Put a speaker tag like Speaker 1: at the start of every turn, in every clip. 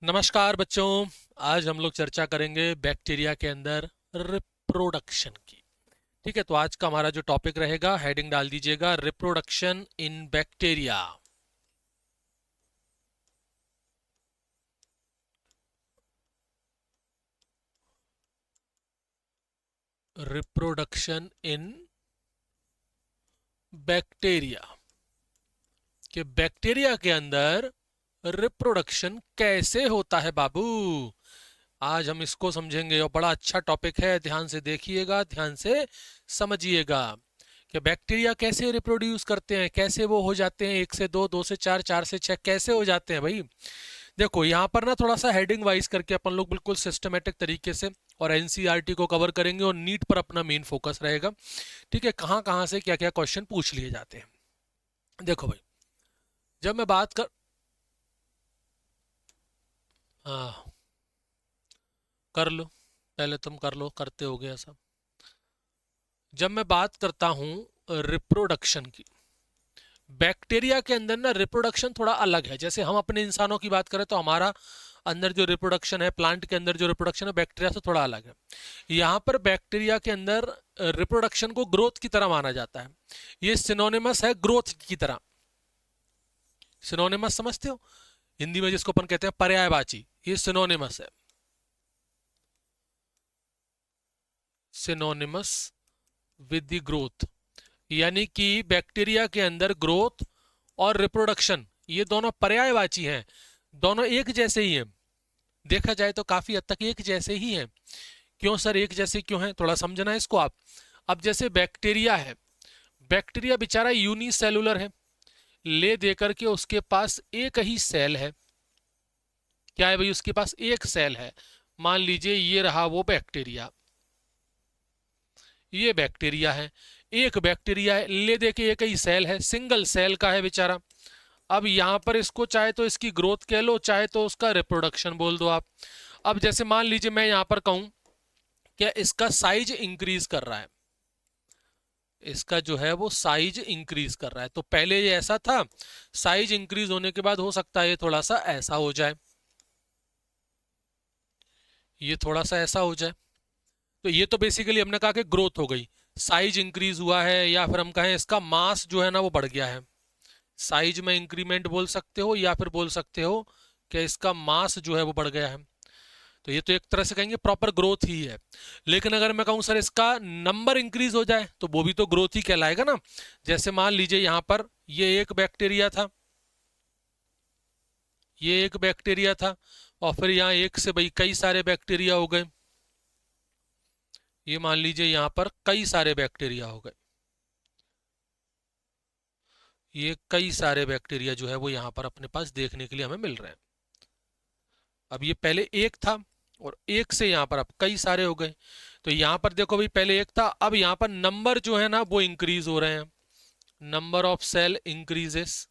Speaker 1: नमस्कार बच्चों। आज हम लोग चर्चा करेंगे बैक्टीरिया के अंदर रिप्रोडक्शन की। ठीक है, तो आज का हमारा जो टॉपिक रहेगा, हेडिंग डाल दीजिएगा, reproduction in bacteria. Reproduction in bacteria कि बैक्टीरिया के अंदर रिप्रोडक्शन कैसे होता है बाबू। आज हम इसको समझेंगे और बड़ा अच्छा टॉपिक है, ध्यान से देखिएगा, ध्यान से समझिएगा कि बैक्टीरिया कैसे रिप्रोड्यूस करते हैं, कैसे वो हो जाते हैं 1 से 2, 2 से 4, 4 से 6, कैसे हो जाते हैं भाई। देखो यहाँ पर ना थोड़ा सा हेडिंग वाइज करके अपन लोग बिल्कुल सिस्टमेटिक तरीके से और एनसीईआरटी को कवर करेंगे और नीट पर अपना मेन फोकस रहेगा। ठीक है, कहाँ कहाँ से क्या क्या क्वेश्चन पूछ लिए जाते हैं। देखो भाई, जब मैं बात कर हाँ, कर लो, पहले तुम कर लो, करते हो गया सब। जब मैं बात करता हूं रिप्रोडक्शन की, बैक्टीरिया के अंदर ना रिप्रोडक्शन थोड़ा अलग है। जैसे हम अपने इंसानों की बात करें तो हमारा अंदर जो रिप्रोडक्शन है, प्लांट के अंदर जो रिप्रोडक्शन है, बैक्टीरिया से थोड़ा अलग है। यहाँ पर बैक्टीरिया के अंदर रिप्रोडक्शन को ग्रोथ की तरह माना जाता है। ये सिनोनिमस है ग्रोथ की तरह। सिनोनिमस समझते हो, हिंदी में जिसको अपन कहते हैं पर्यायवाची, ये सिनोनिमस है। सिनोनिमस विद द ग्रोथ, यानी कि बैक्टीरिया के अंदर ग्रोथ और रिप्रोडक्शन ये दोनों पर्यायवाची हैं, दोनों एक जैसे ही हैं। देखा जाए तो काफी हद तक एक जैसे ही हैं। क्यों सर एक जैसे क्यों हैं, थोड़ा समझना है इसको आप। अब जैसे बैक्टीरिया है, बैक्टीरिया बेचारा यूनिसेलुलर है, ले देकर के उसके पास एक ही सेल है। क्या है भाई, उसके पास एक सेल है। मान लीजिए ये रहा वो बैक्टीरिया, ये बैक्टीरिया है, एक बैक्टीरिया है, ले दे के एक ही सेल है, सिंगल सेल का है बेचारा। अब यहां पर इसको चाहे तो इसकी ग्रोथ कह लो, चाहे तो उसका रिप्रोडक्शन बोल दो आप। अब जैसे मान लीजिए मैं यहां पर कहूं क्या इसका साइज इंक्रीज कर रहा है, इसका जो है वो साइज इंक्रीज कर रहा है, तो पहले ये ऐसा था, साइज इंक्रीज होने के बाद हो सकता है ये थोड़ा सा ऐसा हो जाए, ये थोड़ा सा ऐसा हो जाए। तो ये तो बेसिकली हमने कहा कि ग्रोथ हो गई, साइज इंक्रीज हुआ है, या फिर हम कहें इसका मास जो है ना वो बढ़ गया है। साइज में इंक्रीमेंट बोल सकते हो या फिर बोल सकते हो कि इसका मास जो है वो बढ़ गया है। तो ये तो एक तरह से कहेंगे प्रॉपर ग्रोथ ही है। लेकिन अगर मैं कहूं सर इसका नंबर इंक्रीज हो जाए तो वो भी तो ग्रोथ ही कहलाएगा ना। जैसे मान लीजिए यहां पर ये एक बैक्टीरिया था, ये एक बैक्टीरिया था, और फिर यहाँ एक से भाई कई सारे बैक्टीरिया हो गए। ये मान लीजिए यहां पर कई सारे बैक्टीरिया हो गए, ये कई सारे बैक्टीरिया जो है वो यहां पर अपने पास देखने के लिए हमें मिल रहे हैं। अब ये पहले एक था और एक से यहां पर अब कई सारे हो गए। तो यहां पर देखो भाई पहले एक था, अब यहां पर नंबर जो है ना वो इंक्रीज हो रहे हैं, नंबर ऑफ सेल इंक्रीजेस।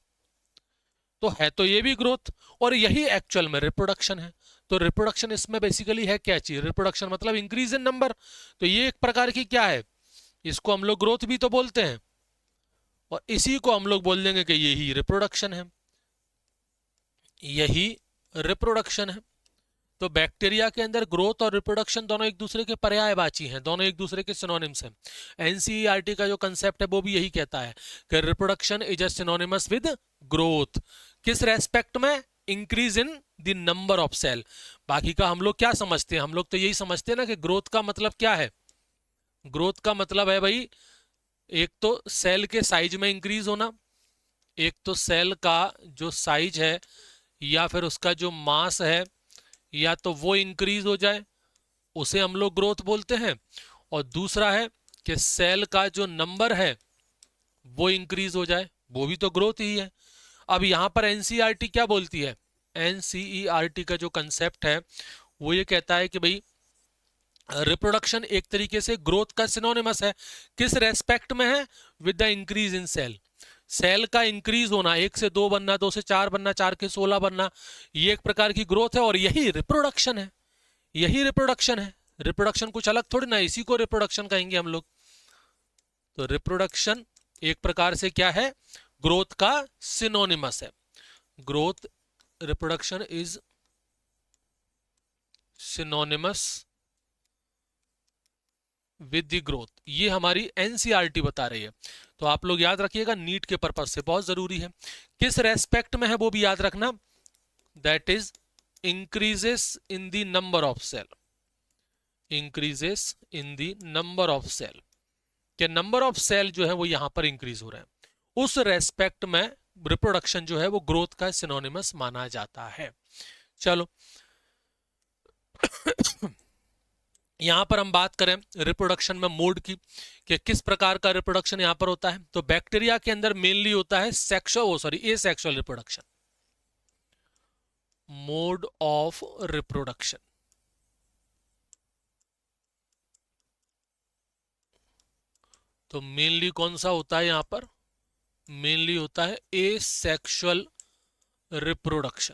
Speaker 1: तो है तो ये भी ग्रोथ, और यही एक्चुअल में रिप्रोडक्शन है। तो रिप्रोडक्शन इसमें बेसिकली है क्या चीज, रिप्रोडक्शन मतलब इंक्रीज इन नंबर। तो ये एक प्रकार की क्या है, इसको हम लोग ग्रोथ भी तो बोलते हैं, और इसी को हम लोग बोल देंगे कि यही रिप्रोडक्शन है, यही रिप्रोडक्शन है। तो बैक्टीरिया के अंदर ग्रोथ और रिप्रोडक्शन दोनों एक दूसरे के पर्यायवाची हैं, दोनों एक दूसरे के सिनोनिम्स हैं। एनसीईआरटी का जो कंसेप्ट है वो भी यही कहता है कि reproduction is a synonymous with growth. किस रेस्पेक्ट में, increase in the number of cell. बाकी का हम लोग क्या समझते हैं, हम लोग तो यही समझते हैं ना कि ग्रोथ का मतलब क्या है। ग्रोथ का मतलब है भाई एक तो सेल के साइज में इंक्रीज होना, एक तो सेल का जो साइज है या फिर उसका जो मास है या तो वो इंक्रीज हो जाए, उसे हम लोग ग्रोथ बोलते हैं। और दूसरा है कि सेल का जो नंबर है वो इंक्रीज हो जाए, वो भी तो ग्रोथ ही है। अब यहां पर एनसीईआरटी क्या बोलती है, एनसीईआरटी का जो कंसेप्ट है वो ये कहता है कि भाई रिप्रोडक्शन एक तरीके से ग्रोथ का सिनोनिमस है। किस रेस्पेक्ट में है, with the increase in cell. Cell का इंक्रीज होना, 1 से 2 बनना, 2 से 4 बनना, 4 के 16 बनना, ये एक प्रकार की ग्रोथ है, और यही रिप्रोडक्शन है, यही रिप्रोडक्शन है। रिप्रोडक्शन कुछ अलग थोड़ी ना, इसी को रिप्रोडक्शन कहेंगे हम लोग। तो रिप्रोडक्शन एक प्रकार से क्या है, ग्रोथ का सिनोनिमस है। Growth, reproduction is synonymous with the growth, ये हमारी एनसीईआरटी बता रही है। तो आप लोग याद रखिएगा, नीट के पर्पज से बहुत जरूरी है। किस रेस्पेक्ट में है वो भी याद रखना, that is increases in the number of cell, increases in the number of cell, कि नंबर ऑफ सेल जो है वो यहां पर इंक्रीज हो रहे हैं, उस रेस्पेक्ट में रिप्रोडक्शन जो है वो ग्रोथ का सिनोनिमस माना जाता है। चलो यहां पर हम बात करें रिप्रोडक्शन में मोड की, कि किस प्रकार का रिप्रोडक्शन यहां पर होता है, तो बैक्टीरिया के अंदर मेनली होता है asexual reproduction, mode of reproduction. तो मेनली कौन सा होता है यहां पर, मेनली होता है एसेक्सुअल रिप्रोडक्शन।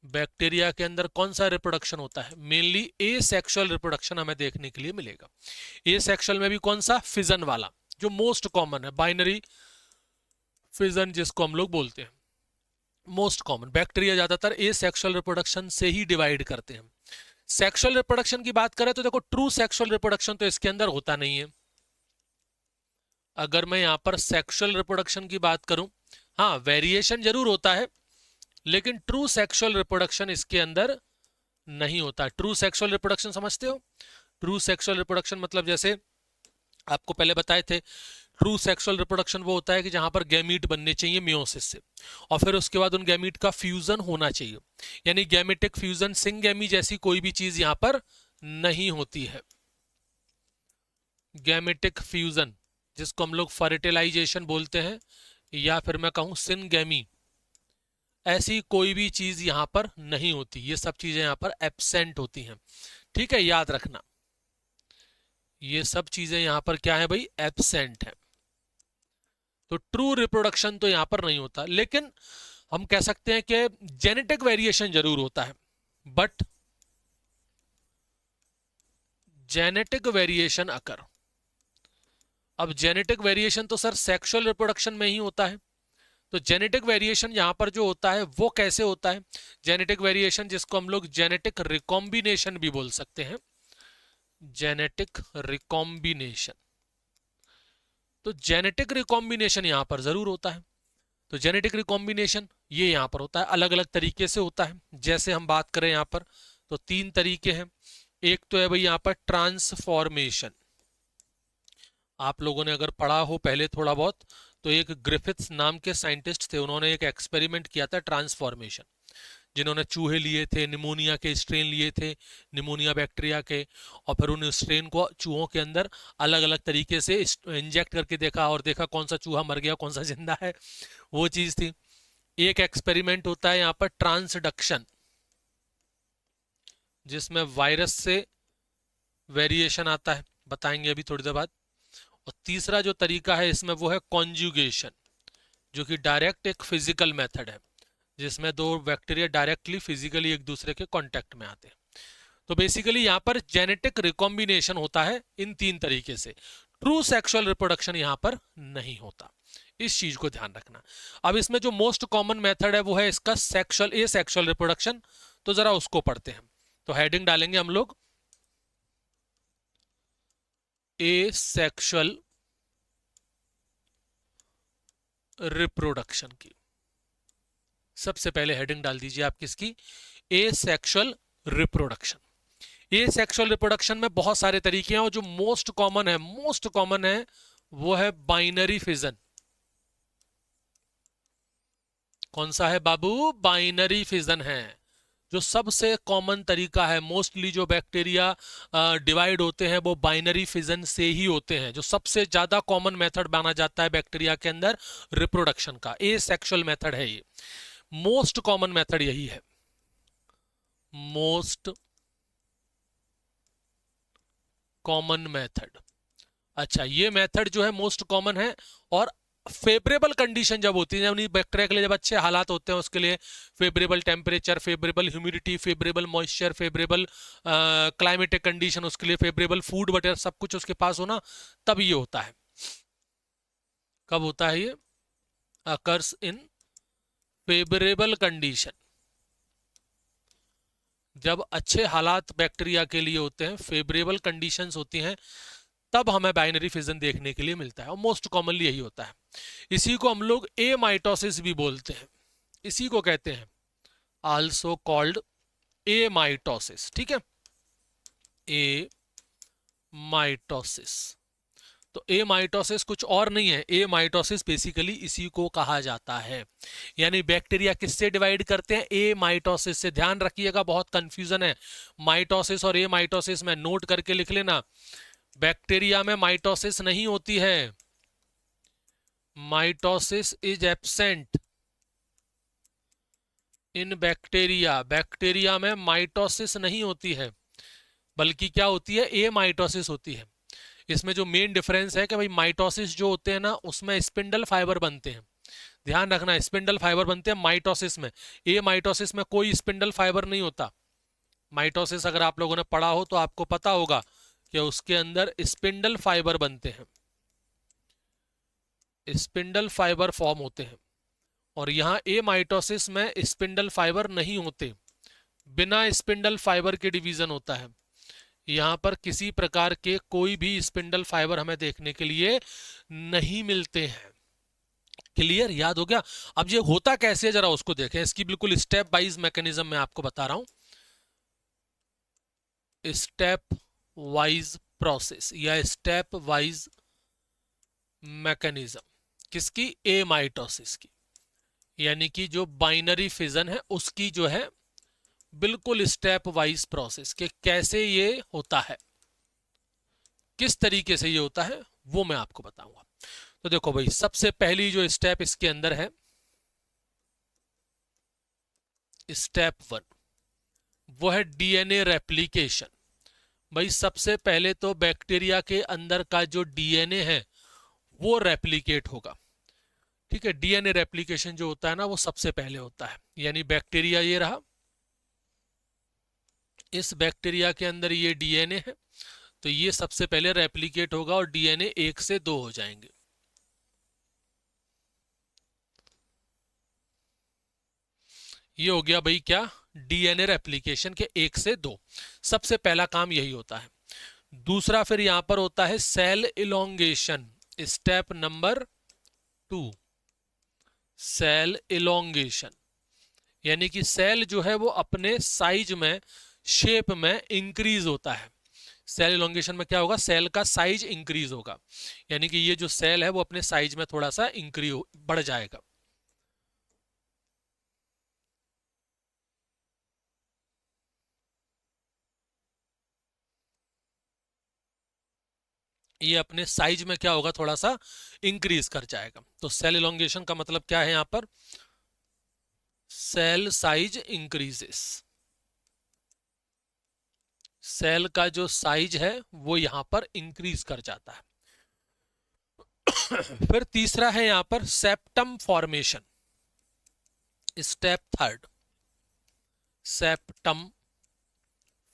Speaker 1: बैक्टीरिया के अंदर कौन सा रिप्रोडक्शन होता है, मेनली एसेक्सुअल रिप्रोडक्शन हमें देखने के लिए मिलेगा। एसेक्सुअल में भी कौन सा, फिजन वाला, जो मोस्ट कॉमन है, बाइनरी फिजन जिसको हम लोग बोलते हैं, मोस्ट कॉमन। बैक्टीरिया ज्यादातर एसेक्सुअल रिप्रोडक्शन से ही डिवाइड करते हैं। सेक्सुअल रिप्रोडक्शन की बात करें तो देखो, ट्रू सेक्सुअल रिप्रोडक्शन तो इसके अंदर होता नहीं है। अगर मैं यहां पर सेक्सुअल रिप्रोडक्शन की बात करूं, हाँ वेरिएशन जरूर होता है, लेकिन ट्रू सेक्सुअल रिप्रोडक्शन इसके अंदर नहीं होता। ट्रू सेक्सुअल रिप्रोडक्शन समझते हो, ट्रू सेक्सुअल रिप्रोडक्शन मतलब जैसे आपको पहले बताए थे, ट्रू सेक्सुअल रिप्रोडक्शन वो होता है कि जहां पर गैमीट बनने चाहिए मियोसिस से, और फिर उसके बाद उन गैमीट का फ्यूजन होना चाहिए, यानी गैमेटिक फ्यूजन, सिंगैमी जैसी कोई भी चीज यहां पर नहीं होती है। गैमेटिक फ्यूजन जिसको हम लोग फर्टिलाइजेशन बोलते हैं, या फिर मैं कहूं सिनगैमी, ऐसी कोई भी चीज यहां पर नहीं होती, ये सब चीजें यहां पर एब्सेंट होती हैं। ठीक है, याद रखना, ये सब चीजें यहां पर क्या है भाई, एब्सेंट है। तो ट्रू रिप्रोडक्शन तो यहां पर नहीं होता, लेकिन हम कह सकते हैं कि जेनेटिक वेरिएशन जरूर होता है, बट जेनेटिक वेरिएशन अकर, अब जेनेटिक वेरिएशन तो सर सेक्सुअल रिप्रोडक्शन में ही होता है, तो जेनेटिक वेरिएशन यहां पर जो होता है वो कैसे होता है, जेनेटिक वेरिएशन जिसको हम लोग जेनेटिक रिकॉम्बिनेशन भी बोल सकते हैं, जेनेटिक रिकॉम्बिनेशन। तो जेनेटिक रिकॉम्बिनेशन यहां पर जरूर होता है। तो जेनेटिक रिकॉम्बिनेशन ये यहां पर होता है, अलग अलग तरीके से होता है। जैसे हम बात करें यहां पर तो तीन तरीके हैं। एक तो है भाई यहां पर ट्रांसफॉर्मेशन, आप लोगों ने अगर पढ़ा हो पहले थोड़ा बहुत, तो एक ग्रिफिथ्स नाम के साइंटिस्ट थे, उन्होंने एक एक्सपेरिमेंट किया था ट्रांसफॉर्मेशन, जिन्होंने चूहे लिए थे, निमोनिया के स्ट्रेन लिए थे, निमोनिया बैक्टीरिया के, और फिर उन स्ट्रेन को चूहों के अंदर अलग अलग तरीके से इंजेक्ट करके देखा, और देखा कौन सा चूहा मर गया कौन सा जिंदा है, वो चीज थी। एक एक्सपेरिमेंट होता है यहाँ पर ट्रांसडक्शन, जिसमें वायरस से वेरिएशन आता है, बताएंगे अभी थोड़ी देर बाद। और तीसरा जो तरीका है इसमें वो है कॉन्जुगेशन, जो कि डायरेक्ट एक फिजिकल मेथड है, जिसमें दो बैक्टीरिया डायरेक्टली फिजिकली एक दूसरे के कांटेक्ट में आते हैं। तो बेसिकली यहां पर जेनेटिक रिकॉम्बिनेशन होता है इन तीन तरीके से, ट्रू सेक्सुअल रिप्रोडक्शन यहां पर नहीं होता, इस चीज को ध्यान रखना। अब इसमें जो मोस्ट कॉमन मेथड है वो है इसका सेक्सुअल रिप्रोडक्शन, तो जरा उसको पढ़ते हैं। तो हेडिंग डालेंगे हम लोग एसेक्सुअल रिप्रोडक्शन की। सबसे पहले हेडिंग डाल दीजिए आप किसकी, एसेक्सुअल रिप्रोडक्शन। एसेक्सुअल रिप्रोडक्शन में बहुत सारे तरीके हैं, और जो मोस्ट कॉमन है वो है बाइनरी फिजन। कौन सा है बाबू, बाइनरी फिजन है, जो सबसे कॉमन तरीका है। मोस्टली जो बैक्टीरिया डिवाइड होते हैं वो बाइनरी फिजन से ही होते हैं, जो सबसे ज्यादा कॉमन मेथड माना जाता है बैक्टीरिया के अंदर रिप्रोडक्शन का, एसेक्सुअल मेथड है ये, मोस्ट कॉमन मेथड यही है, मोस्ट कॉमन मेथड। अच्छा, ये मेथड जो है मोस्ट कॉमन है, और फेवरेबल कंडीशन जब होती है, उन्हीं बैक्टीरिया के लिए जब अच्छे हालात होते हैं, उसके लिए favourable temperature, favourable humidity, favourable moisture, favourable climatic condition, उसके लिए फेवरेबल फूड वगैरह सब कुछ उसके पास हो ना, तब ये होता है। कब होता है ये, अकर्स इन फेवरेबल कंडीशन। जब अच्छे हालात बैक्टीरिया के लिए होते हैं, फेवरेबल कंडीशंस होती हैं, तब हमें बाइनरी फिजन देखने के लिए मिलता है, और मोस्ट कॉमनली यही होता है। इसी को हम लोग ए माइटोसिस भी बोलते हैं, इसी को कहते हैं आल्सो कॉल्ड ए माइटोसिस। ठीक है, ए माइटोसिस। तो ए माइटोसिस कुछ और नहीं है, ए माइटोसिस बेसिकली इसी को कहा जाता है। यानी बैक्टीरिया किससे डिवाइड करते हैं? ए माइटोसिस से। ध्यान रखिएगा, बहुत कंफ्यूजन है माइटोसिस और ए माइटोसिस में, नोट करके लिख लेना। बैक्टीरिया में माइटोसिस नहीं होती है, mitosis is absent in bacteria. Bacteria में माइटोसिस नहीं होती है, बल्कि क्या होती है? ए माइटोसिस होती है। इसमें जो मेन डिफरेंस है कि भाई माइटोसिस जो होते हैं ना, उसमें स्पिंडल फाइबर बनते हैं। ध्यान रखना, स्पिंडल फाइबर बनते हैं माइटोसिस में। ए माइटोसिस में कोई स्पिंडल फाइबर नहीं होता। माइटोसिस अगर आप लोगों ने पढ़ा हो तो आपको पता होगा कि उसके अंदर स्पिंडल फाइबर बनते हैं, स्पिंडल फाइबर फॉर्म होते हैं। और यहाँ ए माइटोसिस में स्पिंडल फाइबर नहीं होते, बिना स्पिंडल फाइबर के डिवीजन होता है। यहाँ पर किसी प्रकार के कोई भी स्पिंडल फाइबर हमें देखने के लिए नहीं मिलते हैं। क्लियर? याद हो गया? अब ये होता कैसे है जरा उसको देखें, इसकी बिल्कुल स्टेप वाइज मैकेनिज्म मैं आपको बता रहा हूं। स्टेप वाइज प्रोसेस या स्टेप वाइज मैकेनिज्म किसकी? ए माइटोसिस की। यानी कि जो बाइनरी फिजन है उसकी जो है बिल्कुल स्टेप वाइज प्रोसेस के कैसे ये होता है, किस तरीके से ये होता है, वो मैं आपको बताऊंगा। तो देखो भाई, सबसे पहली जो स्टेप इसके अंदर है, स्टेप 1, वो है डीएनए रेप्लिकेशन। भाई सबसे पहले तो बैक्टीरिया के अंदर का जो डीएनए है वो रेप्लिकेट होगा। ठीक है, डीएनए रेप्लिकेशन जो होता है ना, वो सबसे पहले होता है। यानी बैक्टीरिया ये रहा, इस बैक्टीरिया के अंदर ये डीएनए है, तो ये सबसे पहले रेप्लिकेट होगा और डीएनए 1 से 2 हो जाएंगे। ये हो गया भाई क्या? डीएनए रेप्लिकेशन के 1 से 2, सबसे पहला काम यही होता है। दूसरा फिर यहां पर होता है cell elongation, step number 2, cell elongation. यानी कि सेल जो है वो अपने साइज में, शेप में इंक्रीज होता है। सेल इलोंगेशन में क्या होगा? सेल का साइज इंक्रीज होगा, यानी कि ये जो सेल है वो अपने साइज में थोड़ा सा इंक्रीज बढ़ जाएगा। ये अपने साइज में क्या होगा? थोड़ा सा इंक्रीज कर जाएगा। तो सेल इलोंगेशन का मतलब क्या है? यहां पर सेल साइज इंक्रीजेस, सेल का जो साइज है वो यहां पर इंक्रीज कर जाता है। फिर तीसरा है यहां पर septum formation, step 3, septum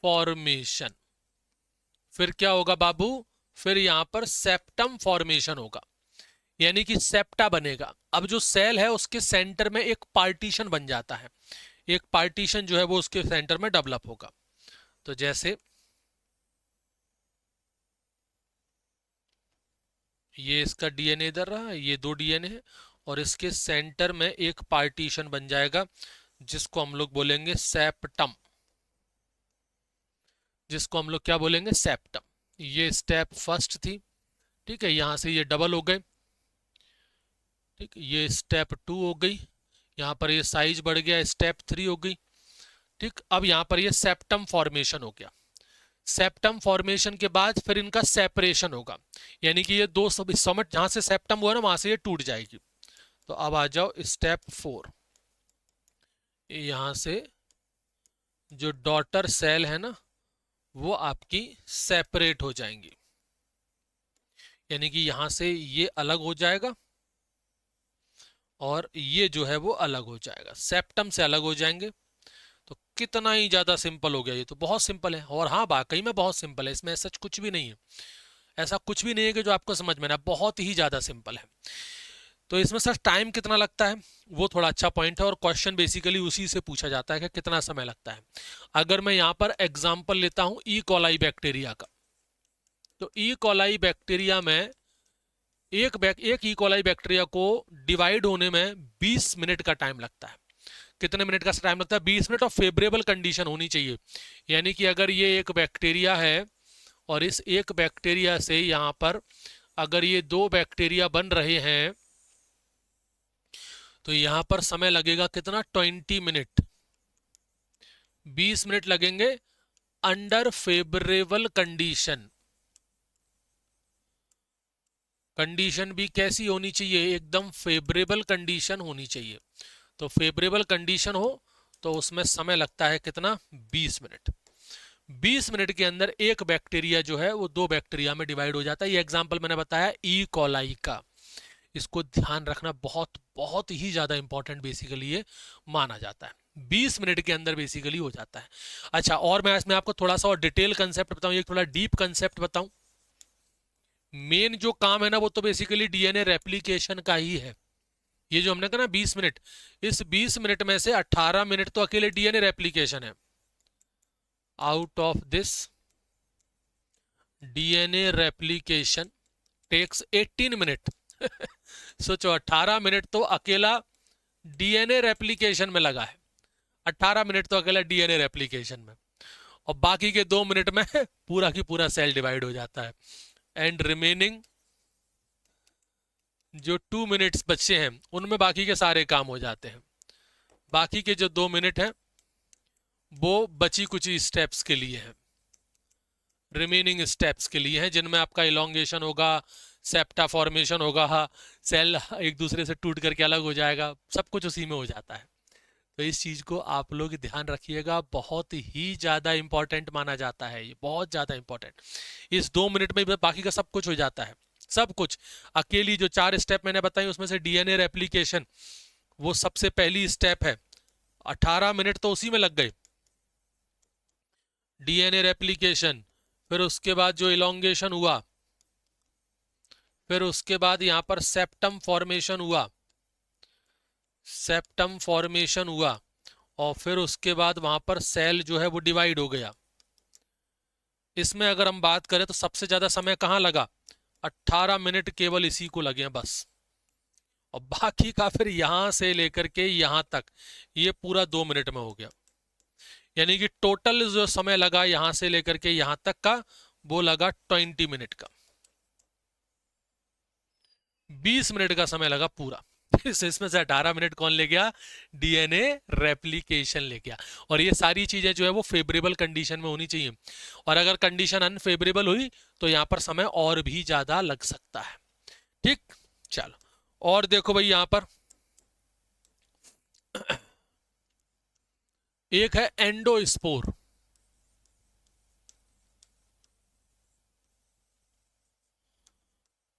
Speaker 1: formation. फिर क्या होगा बाबू? फिर यहां पर सेप्टम फॉर्मेशन होगा, यानी कि सेप्टा बनेगा। अब जो सेल है उसके सेंटर में एक पार्टीशन बन जाता है, एक पार्टीशन जो है वो उसके सेंटर में डेवलप होगा। तो जैसे ये इसका डीएनए इधर रहा, ये 2 डीएनए है, और इसके सेंटर में एक पार्टीशन बन जाएगा जिसको हम लोग बोलेंगे सेप्टम, जिसको हम लोग क्या बोलेंगे? सेप्टम। ये स्टेप फर्स्ट थी। ठीक है, यहां से ये डबल हो गए। ठीक, ये स्टेप 2 हो गई, यहां पर ये साइज बढ़ गया, स्टेप 3 हो गई। ठीक, अब यहां पर ये सेप्टम फॉर्मेशन हो गया। सेप्टम फॉर्मेशन के बाद फिर इनका सेपरेशन होगा, यानी कि ये दो सब समिट, जहां से सेप्टम हुआ ना वहां से ये टूट जाएगी। तो अब आ जाओ स्टेप 4, यहां से जो डॉटर सेल है ना वो आपकी सेपरेट हो जाएंगी, यानी कि यहां से ये अलग हो जाएगा और ये जो है वो अलग हो जाएगा, सेप्टम से अलग हो जाएंगे। तो कितना ही ज्यादा सिंपल हो गया, ये तो बहुत सिंपल है। और हाँ, वाकई में बहुत सिंपल है, इसमें सच कुछ भी नहीं है, ऐसा कुछ भी नहीं है कि जो आपको समझ में ना, बहुत ही ज्यादा सिंपल है। तो इसमें सर टाइम कितना लगता है, वो थोड़ा अच्छा पॉइंट है, और क्वेश्चन बेसिकली उसी से पूछा जाता है कि कितना समय लगता है। अगर मैं यहाँ पर एग्जाम्पल लेता हूँ ई कोलाई बैक्टीरिया का, तो ई कोलाई बैक्टीरिया में एक ई कोलाई बैक्टीरिया को डिवाइड होने में 20 मिनट का टाइम लगता है। कितने मिनट का टाइम लगता है? 20 मिनट, और फेवरेबल कंडीशन होनी चाहिए। यानी कि अगर ये एक बैक्टीरिया है और इस एक बैक्टीरिया से यहाँ पर अगर ये 2 बैक्टीरिया बन रहे हैं, तो यहाँ पर समय लगेगा कितना? 20 मिनट। 20 मिनट लगेंगे अंडर फेवरेबल कंडीशन। कंडीशन भी कैसी होनी चाहिए? एकदम फेवरेबल कंडीशन होनी चाहिए। तो फेवरेबल कंडीशन हो तो उसमें समय लगता है कितना? 20 मिनट। 20 मिनट के अंदर एक बैक्टीरिया जो है वो 2 बैक्टीरिया में डिवाइड हो जाता है। ये एग्जांपल मैंने बताया ई कोलाई का। इसको ध्यान रखना, बहुत बहुत ही ज्यादा इंपॉर्टेंट बेसिकली ये माना जाता है। 20 मिनट के अंदर बेसिकली हो जाता है। अच्छा, और मैं इसमें आपको थोड़ा सा और डिटेल कंसेप्ट बताऊं, एक थोड़ा डीप कंसेप्ट बताऊं। मेन जो काम है ना वो तो बेसिकली डीएनए रेप्लिकेशन का ही है। ये जो हमने कहा ना 20 मिनट, इस 20 मिनट में से 18 मिनट तो अकेले डीएनए रेप्लिकेशन है। Out of this DNA replication takes 18 minute. सोचो 18 मिनट तो अकेला डीएनए रेप्लिकेशन में लगा है। 18 मिनट तो अकेला डीएनए रेप्लिकेशन में, और बाकी के 2 मिनट में पूरा की पूरा सेल डिवाइड हो जाता है। एंड रिमेनिंग जो 2 मिनट्स बचे हैं उनमें बाकी के सारे काम हो जाते हैं। बाकी के जो 2 मिनट हैं वो बची कुची स्टेप्स के लिए हैं, रिमेनिंग स्टेप्स के लिए हैं, जिनमें आपका इलोंगेशन होगा, सेप्टा फॉर्मेशन होगा, सेल एक दूसरे से टूट करके अलग हो जाएगा, सब कुछ उसी में हो जाता है। तो इस चीज को आप लोग ध्यान रखिएगा, बहुत ही ज्यादा इंपॉर्टेंट माना जाता है ये, बहुत ज्यादा इंपॉर्टेंट। इस 2 मिनट में बाकी का सब कुछ हो जाता है, सब कुछ। अकेली जो 4 स्टेप मैंने बताई उसमें से डीएनए रेप्लिकेशन वो सबसे पहली स्टेप है। 18 मिनट तो उसी में लग गए, डीएनए रेप्लिकेशन। फिर उसके बाद जो इलोंगेशन हुआ, फिर उसके बाद यहां पर सेप्टम फॉर्मेशन हुआ, सेप्टम फॉर्मेशन हुआ, और फिर उसके बाद वहां पर सेल जो है वो डिवाइड हो गया। इसमें अगर हम बात करें तो सबसे ज्यादा समय कहां लगा? 18 मिनट केवल इसी को लगे हैं बस, और बाकी का फिर यहां से लेकर के यहां तक ये पूरा 2 मिनट में हो गया। यानी कि टोटल जो समय लगा यहां से लेकर के यहां तक का वो लगा 20 मिनट का। 20 मिनट का समय लगा पूरा। इसमें से 18 मिनट कौन ले गया? डीएनए रेप्लिकेशन ले गया। और ये सारी चीजें जो है वो फेवरेबल कंडीशन में होनी चाहिए, और अगर कंडीशन अनफेवरेबल हुई तो यहां पर समय और भी ज्यादा लग सकता है। ठीक, चलो और देखो भाई, यहां पर एक है एंडोस्पोर।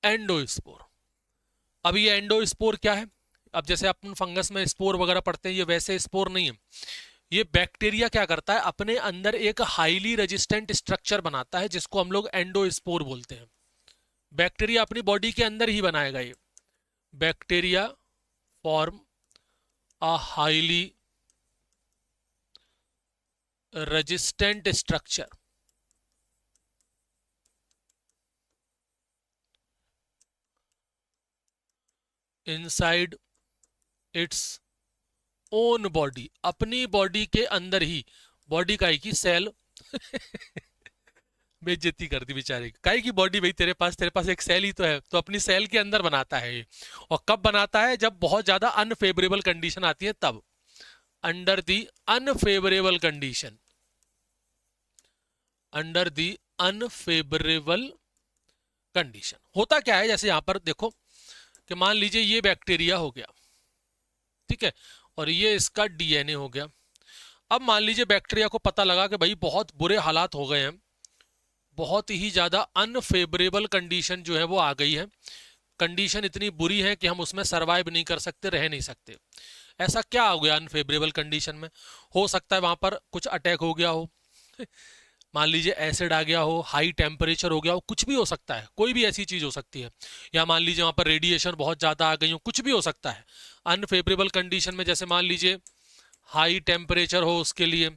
Speaker 1: एंडोस्पोर, अब ये एंडोस्पोर क्या है? अब जैसे अपन फंगस में स्पोर वगैरह पढ़ते हैं, ये वैसे स्पोर नहीं है। ये बैक्टीरिया क्या करता है, अपने अंदर एक हाईली रेजिस्टेंट स्ट्रक्चर बनाता है जिसको हम लोग एंडोस्पोर बोलते हैं। बैक्टीरिया अपनी बॉडी के अंदर ही बनाएगा ये। Bacteria form a highly resistant structure inside its own body, अपनी बॉडी के अंदर ही। बॉडी का की सेल बेइज्जती कर दी बेचारे की, काहे की बॉडी भाई, तेरे पास एक सेल ही तो है, तो अपनी सेल के अंदर बनाता है ये। और कब बनाता है? जब बहुत ज्यादा अनफेवरेबल कंडीशन आती है तब। Under the unfavourable condition, under the unfavourable condition. होता क्या है, जैसे यहां पर देखो कि मान लीजिए ये बैक्टीरिया हो गया, ठीक है, और ये इसका डीएनए हो गया। अब मान लीजिए बैक्टीरिया को पता लगा कि भाई बहुत बुरे हालात हो गए हैं, बहुत ही ज्यादा अनफेवरेबल कंडीशन जो है वो आ गई है, कंडीशन इतनी बुरी है कि हम उसमें सरवाइव नहीं कर सकते, रह नहीं सकते। ऐसा क्या हो गया अनफेवरेबल कंडीशन में? हो सकता है वहां पर कुछ अटैक हो गया हो, मान लीजिए एसिड आ गया हो, हाई टेम्परेचर हो गया हो, कुछ भी हो सकता है, कोई भी ऐसी चीज हो सकती है, या मान लीजिए वहां पर रेडिएशन बहुत ज्यादा आ गई हो, कुछ भी हो सकता है। अनफेवरेबल कंडीशन में जैसे मान लीजिए हाई टेम्परेचर हो, उसके लिए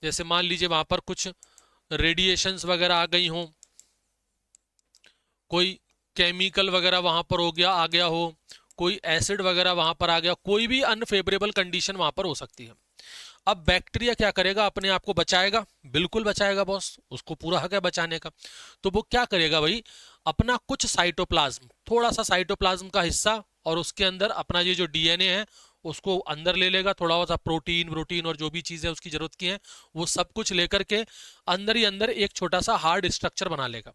Speaker 1: जैसे मान लीजिए वहां पर कुछ रेडिएशंस वगैरह आ गई हो, कोई केमिकल वगैरह वहां पर हो गया, आ गया हो, कोई एसिड वगैरह वहां पर आ गया, कोई भी अनफेवरेबल कंडीशन वहां पर हो सकती है। अब बैक्टीरिया क्या करेगा, अपने आप को बचाएगा, बिल्कुल बचाएगा बॉस, उसको पूरा हक है बचाने का। तो वो क्या करेगा भाई, अपना कुछ साइटोप्लाज्म, थोड़ा सा साइटोप्लाज्म का हिस्सा, और उसके अंदर अपना ये जो डीएनए है उसको अंदर ले लेगा, थोड़ा सा प्रोटीन व्रोटीन और जो भी चीजें उसकी जरूरत की हैं वो सब कुछ लेकर के अंदर ही अंदर एक छोटा सा हार्ड स्ट्रक्चर बना लेगा,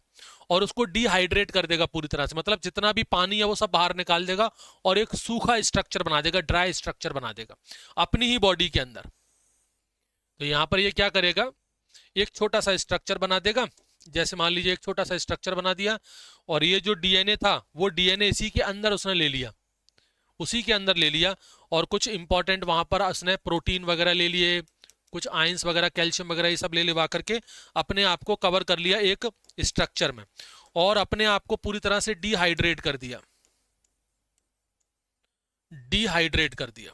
Speaker 1: और उसको डिहाइड्रेट कर देगा पूरी तरह से, मतलब जितना भी पानी है वो सब बाहर निकाल देगा, और एक सूखा स्ट्रक्चर बना देगा, ड्राई स्ट्रक्चर बना देगा अपनी ही बॉडी के अंदर। तो यहां पर ये क्या करेगा, एक छोटा सा स्ट्रक्चर बना देगा, जैसे मान लीजिए एक छोटा सा स्ट्रक्चर बना दिया, और ये जो डीएनए था वो डीएनए इसी के अंदर उसने ले लिया, उसी के अंदर ले लिया, और कुछ इंपॉर्टेंट वहां पर उसने प्रोटीन वगैरह ले लिए, कुछ आयंस वगैरह, कैल्शियम वगैरह, ये सब ले लेवा करके अपने आप को कवर कर लिया एक स्ट्रक्चर में, और अपने आप को पूरी तरह से डिहाइड्रेट कर दिया, डिहाइड्रेट कर दिया,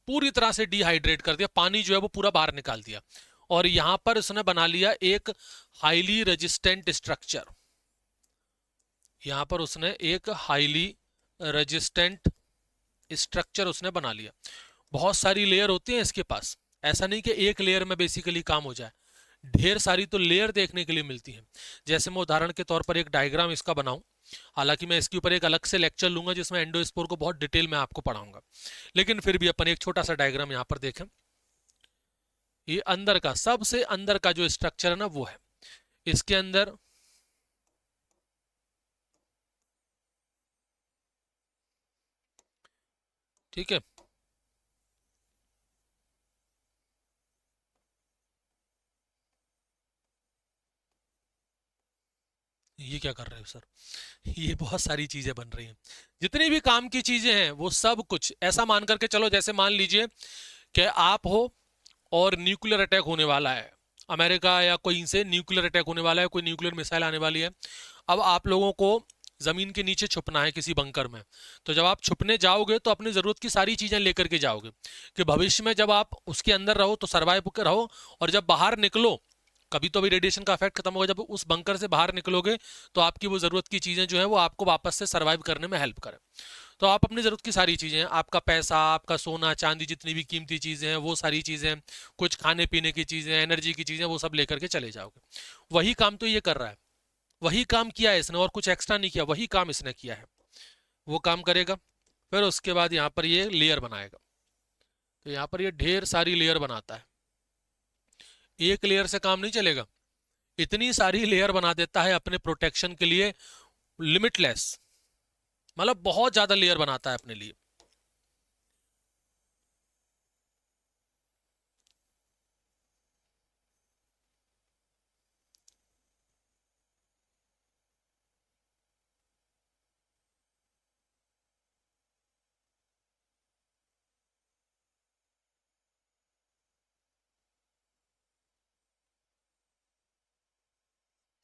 Speaker 1: पूरी तरह से डिहाइड्रेट कर दिया, पानी जो है वो पूरा बाहर निकाल दिया, और यहां पर उसने बना लिया एक हाईली रेजिस्टेंट स्ट्रक्चर, यहां पर उसने एक हाईली रेजिस्टेंट स्ट्रक्चर उसने बना लिया। बहुत सारी लेयर होती हैं इसके पास, ऐसा नहीं कि एक लेयर में बेसिकली काम हो जाए, ढेर सारी तो लेयर देखने के लिए मिलती हैं। जैसे मैं उदाहरण के तौर पर एक डायग्राम इसका बनाऊं, हालांकि मैं इसके ऊपर एक अलग से लेक्चर लूंगा जिसमें एंडोस्पोर को बहुत डिटेल में आपको पढ़ाऊंगा, लेकिन फिर भी अपन एक छोटा सा डायग्राम यहां पर देखें। ये अंदर का, सबसे अंदर का जो स्ट्रक्चर है ना वो है, इसके अंदर ठीक है, ये क्या कर रहे हो सर, ये बहुत सारी चीजें बन रही हैं, जितनी भी काम की चीजें हैं वो सब कुछ ऐसा मान करके चलो, जैसे मान लीजिए कि आप हो और न्यूक्लियर अटैक होने वाला है, अमेरिका या कोई से न्यूक्लियर अटैक होने वाला है, कोई न्यूक्लियर मिसाइल आने वाली है, अब आप लोगों को जमीन के नीचे छुपना है किसी बंकर में। तो जब आप छुपने जाओगे तो अपनी जरूरत की सारी चीजें लेकर के जाओगे, कि भविष्य में जब आप उसके अंदर रहो तो सर्वाइव रहो, और जब बाहर निकलो, कभी तो अभी रेडिएशन का इफेक्ट खत्म होगा, जब उस बंकर से बाहर निकलोगे तो आपकी वो जरूरत की चीजें जो है वो आपको वापस से सर्वाइव करने में हेल्प करें। तो आप अपनी जरूरत की सारी चीजें, आपका पैसा, आपका सोना चांदी, जितनी भी कीमती चीजें हैं वो सारी चीजें, कुछ खाने पीने की चीजें, एनर्जी की चीजें, वो सब लेकर के चले जाओगे। वही काम तो ये कर रहा है, वही काम किया है इसने, और कुछ एक्स्ट्रा नहीं किया, वही काम इसने किया है, वो काम करेगा। फिर उसके बाद यहाँ पर ये लेयर बनाएगा, तो यहाँ पर ये ढेर सारी लेयर बनाता है, एक लेयर से काम नहीं चलेगा, इतनी सारी लेयर बना देता है अपने प्रोटेक्शन के लिए, लिमिटलेस, मतलब बहुत ज्यादा लेयर बनाता है अपने लिए।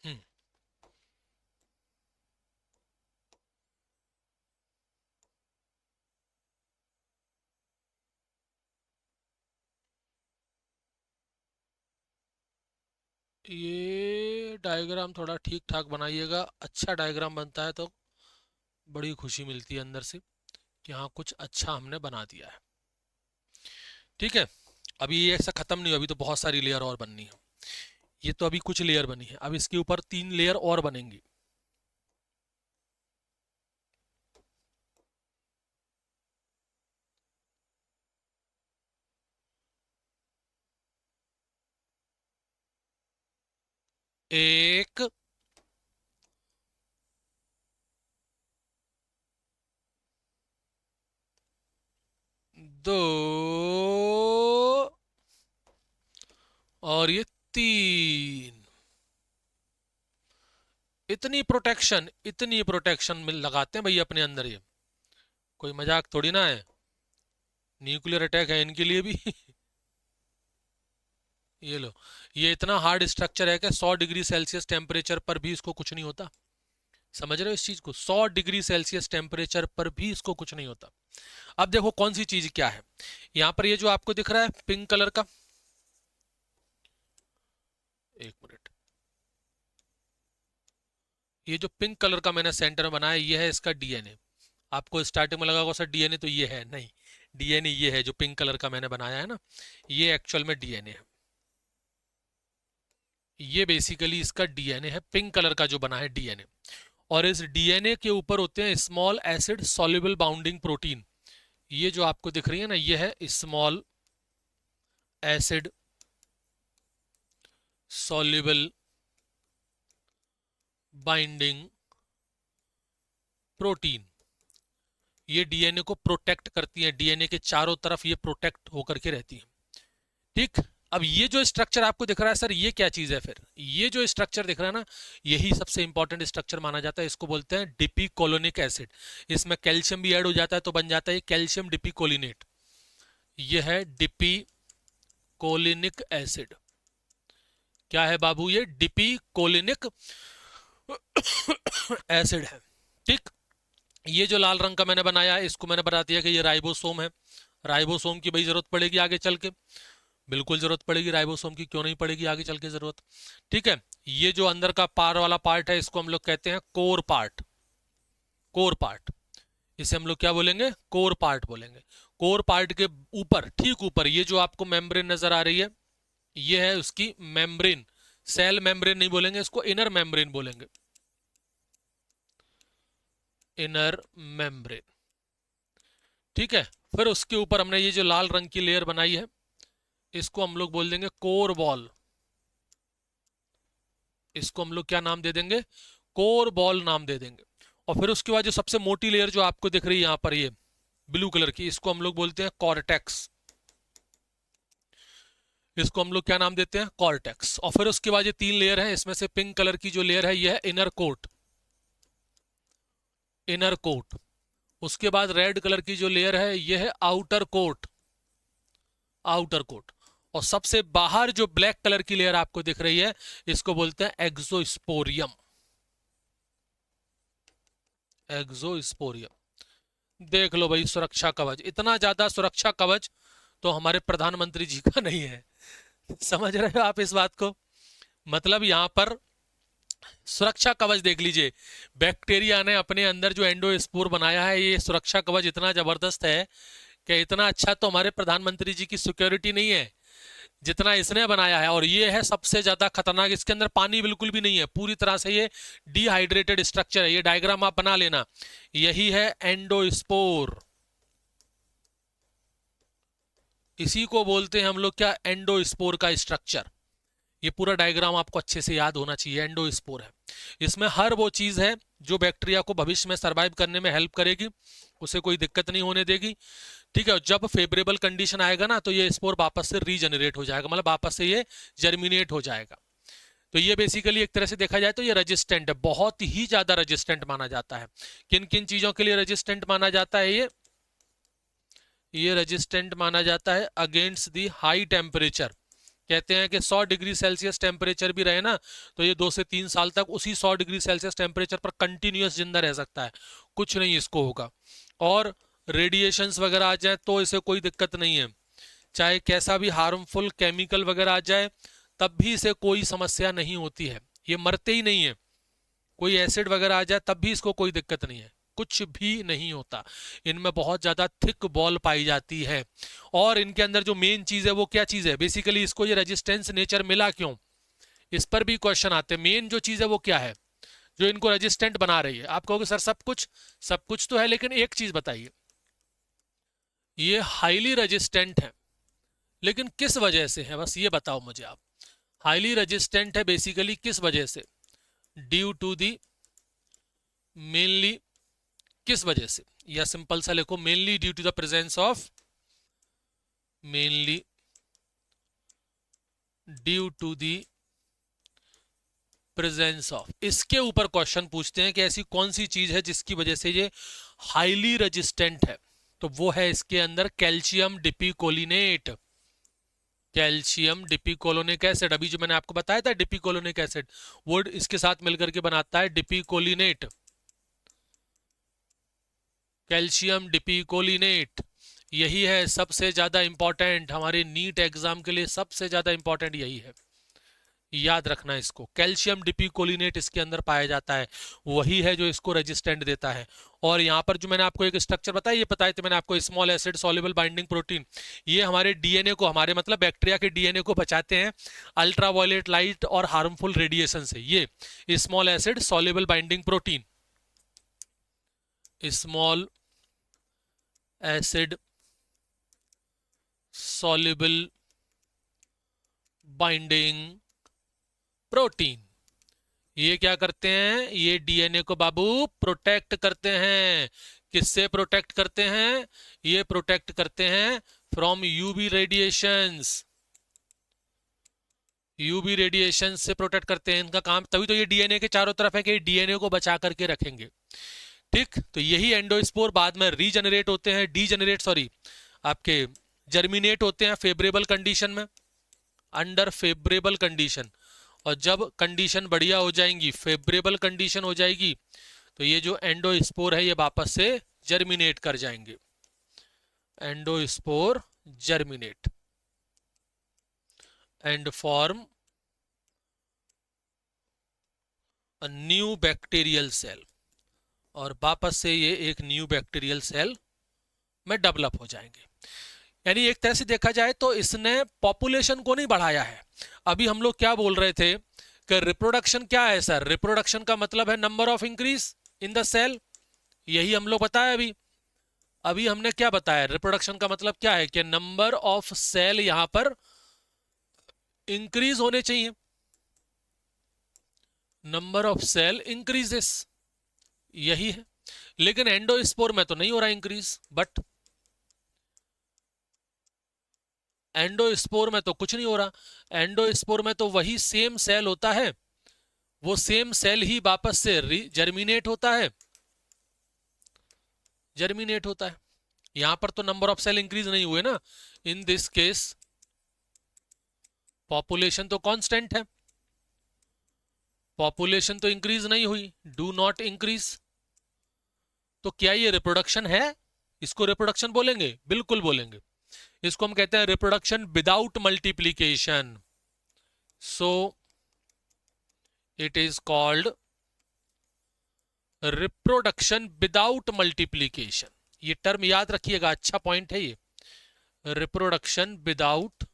Speaker 1: हम्म, ये डायग्राम थोड़ा ठीक ठाक बनाइएगा, अच्छा डायग्राम बनता है तो बड़ी खुशी मिलती है अंदर से कि हाँ कुछ अच्छा हमने बना दिया है। ठीक है, अभी ये ऐसा खत्म नहीं हुआ, अभी तो बहुत सारी लेयर और बननी है, ये तो अभी कुछ लेयर बनी है, अब इसके ऊपर 3 लेयर और बनेंगी। एक, दो, और ये 3। इतनी प्रोटेक्शन, इतनी प्रोटेक्शन मिल लगाते हैं भाई अपने अंदर, ये कोई मजाक थोड़ी ना है, न्यूक्लियर अटैक है इनके लिए भी। ये लो, ये इतना हार्ड स्ट्रक्चर है कि 100 डिग्री सेल्सियस टेम्परेचर पर भी इसको कुछ नहीं होता। समझ रहे हो इस चीज को? 100 डिग्री सेल्सियस टेम्परेचर पर भी इसको कुछ नहीं होता। अब देखो कौन सी चीज क्या है। यहां पर ये जो आपको दिख रहा है पिंक कलर का, एक मिनट, ये जो पिंक कलर का मैंने सेंटर में बनाया ये है इसका डीएनए। आपको स्टार्टिंग में लगा होगा सर डीएनए तो ये है, नहीं, डीएनए ये है जो पिंक कलर का मैंने बनाया है ना, ये एक्चुअल में डीएनए है। ये बेसिकली इसका डीएनए है, पिंक कलर का जो बना है डीएनए। और इस डीएनए के ऊपर होते हैं small acid soluble bounding protein. ये जो आपको दिख रही है ना, ये है small acid soluble binding protein. ये डीएनए को प्रोटेक्ट करती है, डीएनए के चारों तरफ ये प्रोटेक्ट होकर के रहती है। ठीक, अब ये जो स्ट्रक्चर आपको दिख रहा है सर, ये क्या चीज है? फिर ये जो स्ट्रक्चर दिख रहा है ना, यही सबसे इंपॉर्टेंट स्ट्रक्चर माना जाता है। इसको बोलते हैं डिपीकोलिनिक एसिड। इसमें कैल्शियम भी ऐड हो जाता है तो बन जाता है कैल्शियम डिपीकोलिनेट। ये है डिपीकोलिनिक एसिड। क्या है बाबू? ये डिपीकोलिनिक एसिड है। ठीक, ये जो लाल रंग का मैंने बनाया है इसको मैंने बता दिया कि ये राइबोसोम है। राइबोसोम की भाई जरूरत पड़ेगी आगे चल के, बिल्कुल जरूरत पड़ेगी राइबोसोम की, क्यों नहीं पड़ेगी आगे चल के जरूरत। ठीक है, ये जो अंदर का पार वाला पार्ट है इसको हम लोग कहते हैं कोर पार्ट। कोर पार्ट, इसे हम लोग क्या बोलेंगे? कोर पार्ट बोलेंगे। कोर पार्ट के ऊपर, ठीक ऊपर, ये जो आपको मेम्ब्रेन नजर आ रही है, ये है उसकी मेम्ब्रेन। सेल मेम्ब्रेन नहीं बोलेंगे इसको, इनर मेम्ब्रेन बोलेंगे, इनर मेम्ब्रेन। ठीक है, फिर उसके ऊपर हमने ये जो लाल रंग की लेयर बनाई है इसको हम लोग बोल देंगे कोर बॉल। इसको हम लोग क्या नाम दे देंगे? कोर बॉल नाम दे देंगे। और फिर उसके बाद जो सबसे मोटी लेयर जो आपको दिख रही है यहां पर, ये ब्लू कलर की, इसको हम लोग बोलते हैं कॉर्टेक्स। इसको हम लोग क्या नाम देते हैं? कॉर्टेक्स। और फिर उसके बाद ये 3 लेयर है, इसमें से पिंक कलर की जो लेयर है ये है इनर कोट। Inner coat. उसके बाद रेड कलर की जो लेयर है ये है आउटर कोट। Outer coat. और सबसे बाहर जो ब्लैक कलर की लेयर आपको दिख रही है इसको बोलते हैं एक्सोस्पोरियम। एक्सोस्पोरियम। देख लो भाई, सुरक्षा कवच, इतना ज्यादा सुरक्षा कवच तो हमारे प्रधानमंत्री जी का नहीं है। समझ रहे हो आप इस बात को? मतलब यहां पर सुरक्षा कवच देख लीजिए, बैक्टीरिया ने अपने अंदर जो एंडोस्पोर बनाया है, ये सुरक्षा कवच इतना जबरदस्त है कि इतना अच्छा तो हमारे प्रधानमंत्री जी की सिक्योरिटी नहीं है जितना इसने बनाया है। और ये है सबसे ज्यादा खतरनाक, इसके अंदर पानी बिल्कुल भी नहीं है, पूरी तरह से ये डिहाइड्रेटेड स्ट्रक्चर है। ये डायग्राम आप बना लेना, यही है एंडोस्पोर। इसी को बोलते हैं हम लोग क्या? एंडोस्पोर का स्ट्रक्चर। ये पूरा डायग्राम आपको अच्छे से याद होना चाहिए। एंडोस्पोर है, इसमें हर वो चीज है जो बैक्टीरिया को भविष्य में सरवाइव करने में हेल्प करेगी, उसे कोई दिक्कत नहीं होने देगी। ठीक है, जब फेवरेबल कंडीशन आएगा ना तो ये स्पोर वापस से रीजनरेट हो जाएगा, मतलब वापस से ये जर्मिनेट हो जाएगा। तो ये बेसिकली एक तरह से देखा जाए तो ये रेजिस्टेंट है, बहुत ही ज्यादा रेजिस्टेंट माना जाता है। किन किन चीजों के लिए रेजिस्टेंट माना जाता है? ये रेजिस्टेंट माना जाता है अगेंस्ट दी हाई टेम्परेचर। कहते हैं कि 100 डिग्री सेल्सियस टेम्परेचर भी रहे ना तो ये 2 से 3 साल तक उसी 100 डिग्री सेल्सियस टेम्परेचर पर कंटिन्यूअस जिंदा रह सकता है, कुछ नहीं इसको होगा। और रेडिएशंस वगैरह आ जाए तो इसे कोई दिक्कत नहीं है, चाहे कैसा भी हार्मफुल केमिकल वगैरह आ जाए तब भी इसे कोई समस्या नहीं होती है, ये मरते ही नहीं है। कोई एसिड वगैरह आ जाए तब भी इसको कोई दिक्कत नहीं है, कुछ भी नहीं होता। इनमें बहुत ज्यादा थिक बॉल पाई जाती है। और इनके अंदर जो मेन चीज है वो क्या चीज है? बेसिकली इसको ये रेजिस्टेंस नेचर मिला क्यों, इस पर भी क्वेश्चन आते हैं। मेन जो चीज है वो क्या है जो इनको रेजिस्टेंट बना रही है? आप कहोगे सर सब कुछ, सब कुछ तो है, लेकिन एक चीज बताइए, ये हाईली रेजिस्टेंट है लेकिन किस वजह से है? बस ये बताओ मुझे आप। हाईली रेजिस्टेंट है बेसिकली किस वजह से? ड्यू टू दी, मेनली किस वजह से? या सिंपल सा लिखो, mainly due to the presence of, mainly due to the presence of. इसके ऊपर क्वेश्चन पूछते हैं कि ऐसी कौन सी चीज है जिसकी वजह से ये हाईली रेजिस्टेंट है, तो वो है इसके अंदर कैल्शियम डिपीकोलिनेट। कैल्शियम डिपिकोलोनिक एसिड, अभी जो मैंने आपको बताया था डिपिकोलोनिक एसिड, वो इसके साथ मिलकर के बनाता है डिपिकोलिनेट, कैल्शियम डिपिकोलिनेट। यही है सबसे ज्यादा इंपॉर्टेंट, हमारे नीट एग्जाम के लिए सबसे ज्यादा इंपॉर्टेंट यही है, याद रखना इसको। कैल्शियम डिपिकोलिनेट इसके अंदर पाया जाता है, वही है जो इसको रेजिस्टेंट देता है। और यहाँ पर जो मैंने आपको एक स्ट्रक्चर बताया, ये बताए थे मैंने आपको, small acid soluble binding protein, ये हमारे डीएनए को, हमारे मतलब बैक्टीरिया के डीएनए को बचाते हैं अल्ट्रावायलेट लाइट और हार्मफुल रेडिएशन से। ये small acid soluble binding protein, small acid soluble binding protein, ये क्या करते हैं, ये डीएनए को बाबू प्रोटेक्ट करते हैं। किससे प्रोटेक्ट करते हैं, ये प्रोटेक्ट करते हैं from UV radiations, UV radiation से प्रोटेक्ट करते हैं, इनका काम, तभी तो ये डीएनए के चारों तरफ है कि डीएनए को बचा करके रखेंगे। ठीक, तो यही एंडोस्पोर बाद में रीजनरेट होते हैं, डीजनरेट सॉरी आपके जर्मिनेट होते हैं फेवरेबल कंडीशन में, अंडर फेवरेबल कंडीशन, और जब कंडीशन बढ़िया हो जाएंगी, फेवरेबल कंडीशन हो जाएगी, तो ये जो एंडोस्पोर है ये वापस से जर्मिनेट कर जाएंगे, endospore germinate and form a new bacterial cell, और वापस से ये एक न्यू बैक्टीरियल सेल में डेवलप हो जाएंगे। यानी एक तरह से देखा जाए तो इसने पॉपुलेशन को नहीं बढ़ाया है। अभी हम लोग क्या बोल रहे थे कि रिप्रोडक्शन क्या है सर, रिप्रोडक्शन का मतलब है number of increase in the cell, यही हम लोग बताया अभी। अभी हमने क्या बताया, रिप्रोडक्शन का मतलब क्या है कि नंबर ऑफ सेल यहां पर इंक्रीज होने चाहिए, नंबर ऑफ सेल इंक्रीजेस, यही है। लेकिन एंडोस्पोर में तो नहीं हो रहा इंक्रीज, बट एंडोस्पोर में तो कुछ नहीं हो रहा। एंडोस्पोर में तो वही सेम सेल होता है, वो सेम सेल ही वापस से जर्मिनेट होता है, जर्मिनेट होता है। यहां पर तो नंबर ऑफ सेल इंक्रीज नहीं हुए ना, इन दिस केस पॉपुलेशन तो कांस्टेंट है, पॉपुलेशन तो इंक्रीज नहीं हुई, डू नॉट इंक्रीज। तो क्या ये रिप्रोडक्शन है, इसको रिप्रोडक्शन बोलेंगे, बिल्कुल बोलेंगे। इसको हम कहते हैं reproduction without multiplication, so it is called reproduction without multiplication. ये टर्म याद रखिएगा, अच्छा पॉइंट है ये, रिप्रोडक्शन विदाउट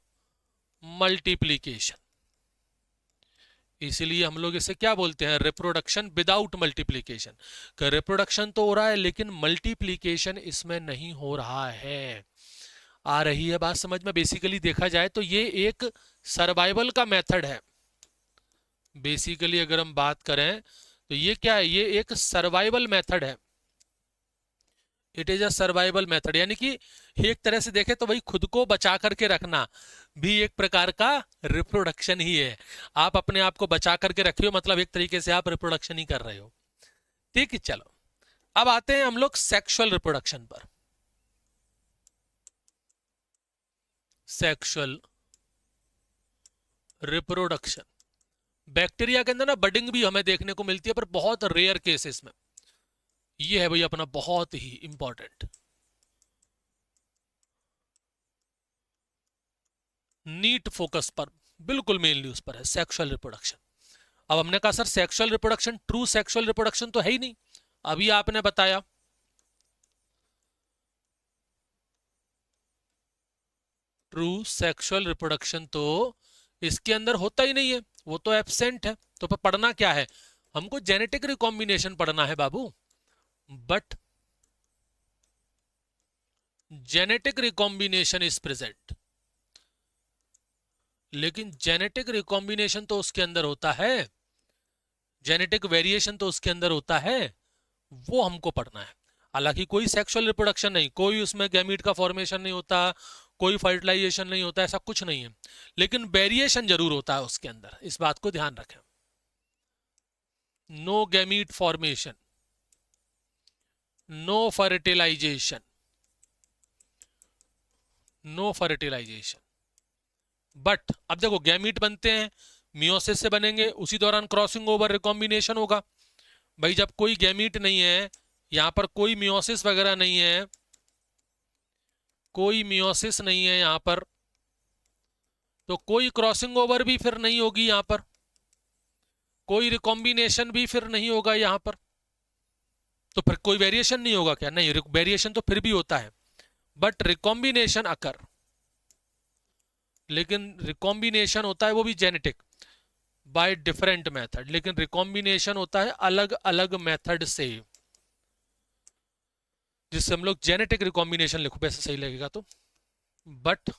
Speaker 1: मल्टीप्लीकेशन। इसीलिए हम लोग इसे क्या बोलते हैं, रिप्रोडक्शन विदाउट मल्टीप्लीकेशन। रिप्रोडक्शन तो हो रहा है लेकिन मल्टीप्लीकेशन इसमें नहीं हो रहा है। आ रही है बात समझ में। बेसिकली देखा जाए तो ये एक सर्वाइवल का मेथड है, बेसिकली अगर हम बात करें तो ये क्या है, ये एक सर्वाइवल मेथड है, it is a survival method. यानी कि एक तरह से देखें तो भाई खुद को बचा करके रखना भी एक प्रकार का रिप्रोडक्शन ही है। आप अपने आप को बचा करके रखियो, मतलब एक तरीके से आप रिप्रोडक्शन ही कर रहे हो। ठीक है, चलो अब आते हैं हम लोग सेक्सुअल रिप्रोडक्शन पर। सेक्सुअल रिप्रोडक्शन, बैक्टीरिया के अंदर ना बडिंग भी हमें देखने को मिलती है, पर बहुत रेयर केसेस में। ये है भाई अपना बहुत ही इंपॉर्टेंट नीट फोकस पर, बिल्कुल मेनली उस पर है, सेक्सुअल रिप्रोडक्शन। अब हमने कहा sir sexual reproduction, true sexual reproduction तो है ही नहीं, अभी आपने बताया। ट्रू सेक्सुअल रिप्रोडक्शन तो इसके अंदर होता ही नहीं है, वो तो एब्सेंट है। तो पढ़ना क्या है हमको, जेनेटिक रिकॉम्बिनेशन पढ़ना है बाबू। But genetic recombination is present, लेकिन जेनेटिक रिकॉम्बिनेशन तो उसके अंदर होता है, जेनेटिक वेरिएशन तो उसके अंदर होता है, वो हमको पढ़ना है। हालांकि कोई सेक्सुअल रिप्रोडक्शन नहीं, कोई उसमें गैमीट का फॉर्मेशन नहीं होता, कोई फर्टिलाइजेशन नहीं होता, ऐसा कुछ नहीं है, लेकिन वेरिएशन जरूर होता है उसके अंदर, इस बात को ध्यान रखें। No gamete formation, no fertilisation, no fertilisation, but अब देखो गैमीट बनते हैं, मियोसिस से बनेंगे, उसी दौरान क्रॉसिंग ओवर रिकॉम्बिनेशन होगा। भाई जब कोई गैमीट नहीं है, यहां पर कोई मियोसिस वगैरह नहीं है, कोई मियोसिस नहीं है यहां पर, तो कोई क्रॉसिंग ओवर भी फिर नहीं होगी यहां पर, कोई रिकॉम्बिनेशन भी फिर नहीं होगा यहां पर। तो फिर कोई वेरिएशन नहीं होगा क्या? नहीं, वेरिएशन तो फिर भी होता है, बट रिकॉम्बिनेशन अकर, लेकिन रिकॉम्बिनेशन होता है वो भी जेनेटिक बाय डिफरेंट मेथड, लेकिन रिकॉम्बिनेशन होता है अलग अलग मेथड से, जिससे हम लोग जेनेटिक रिकॉम्बिनेशन लिखो, वैसे सही लगेगा तो। बट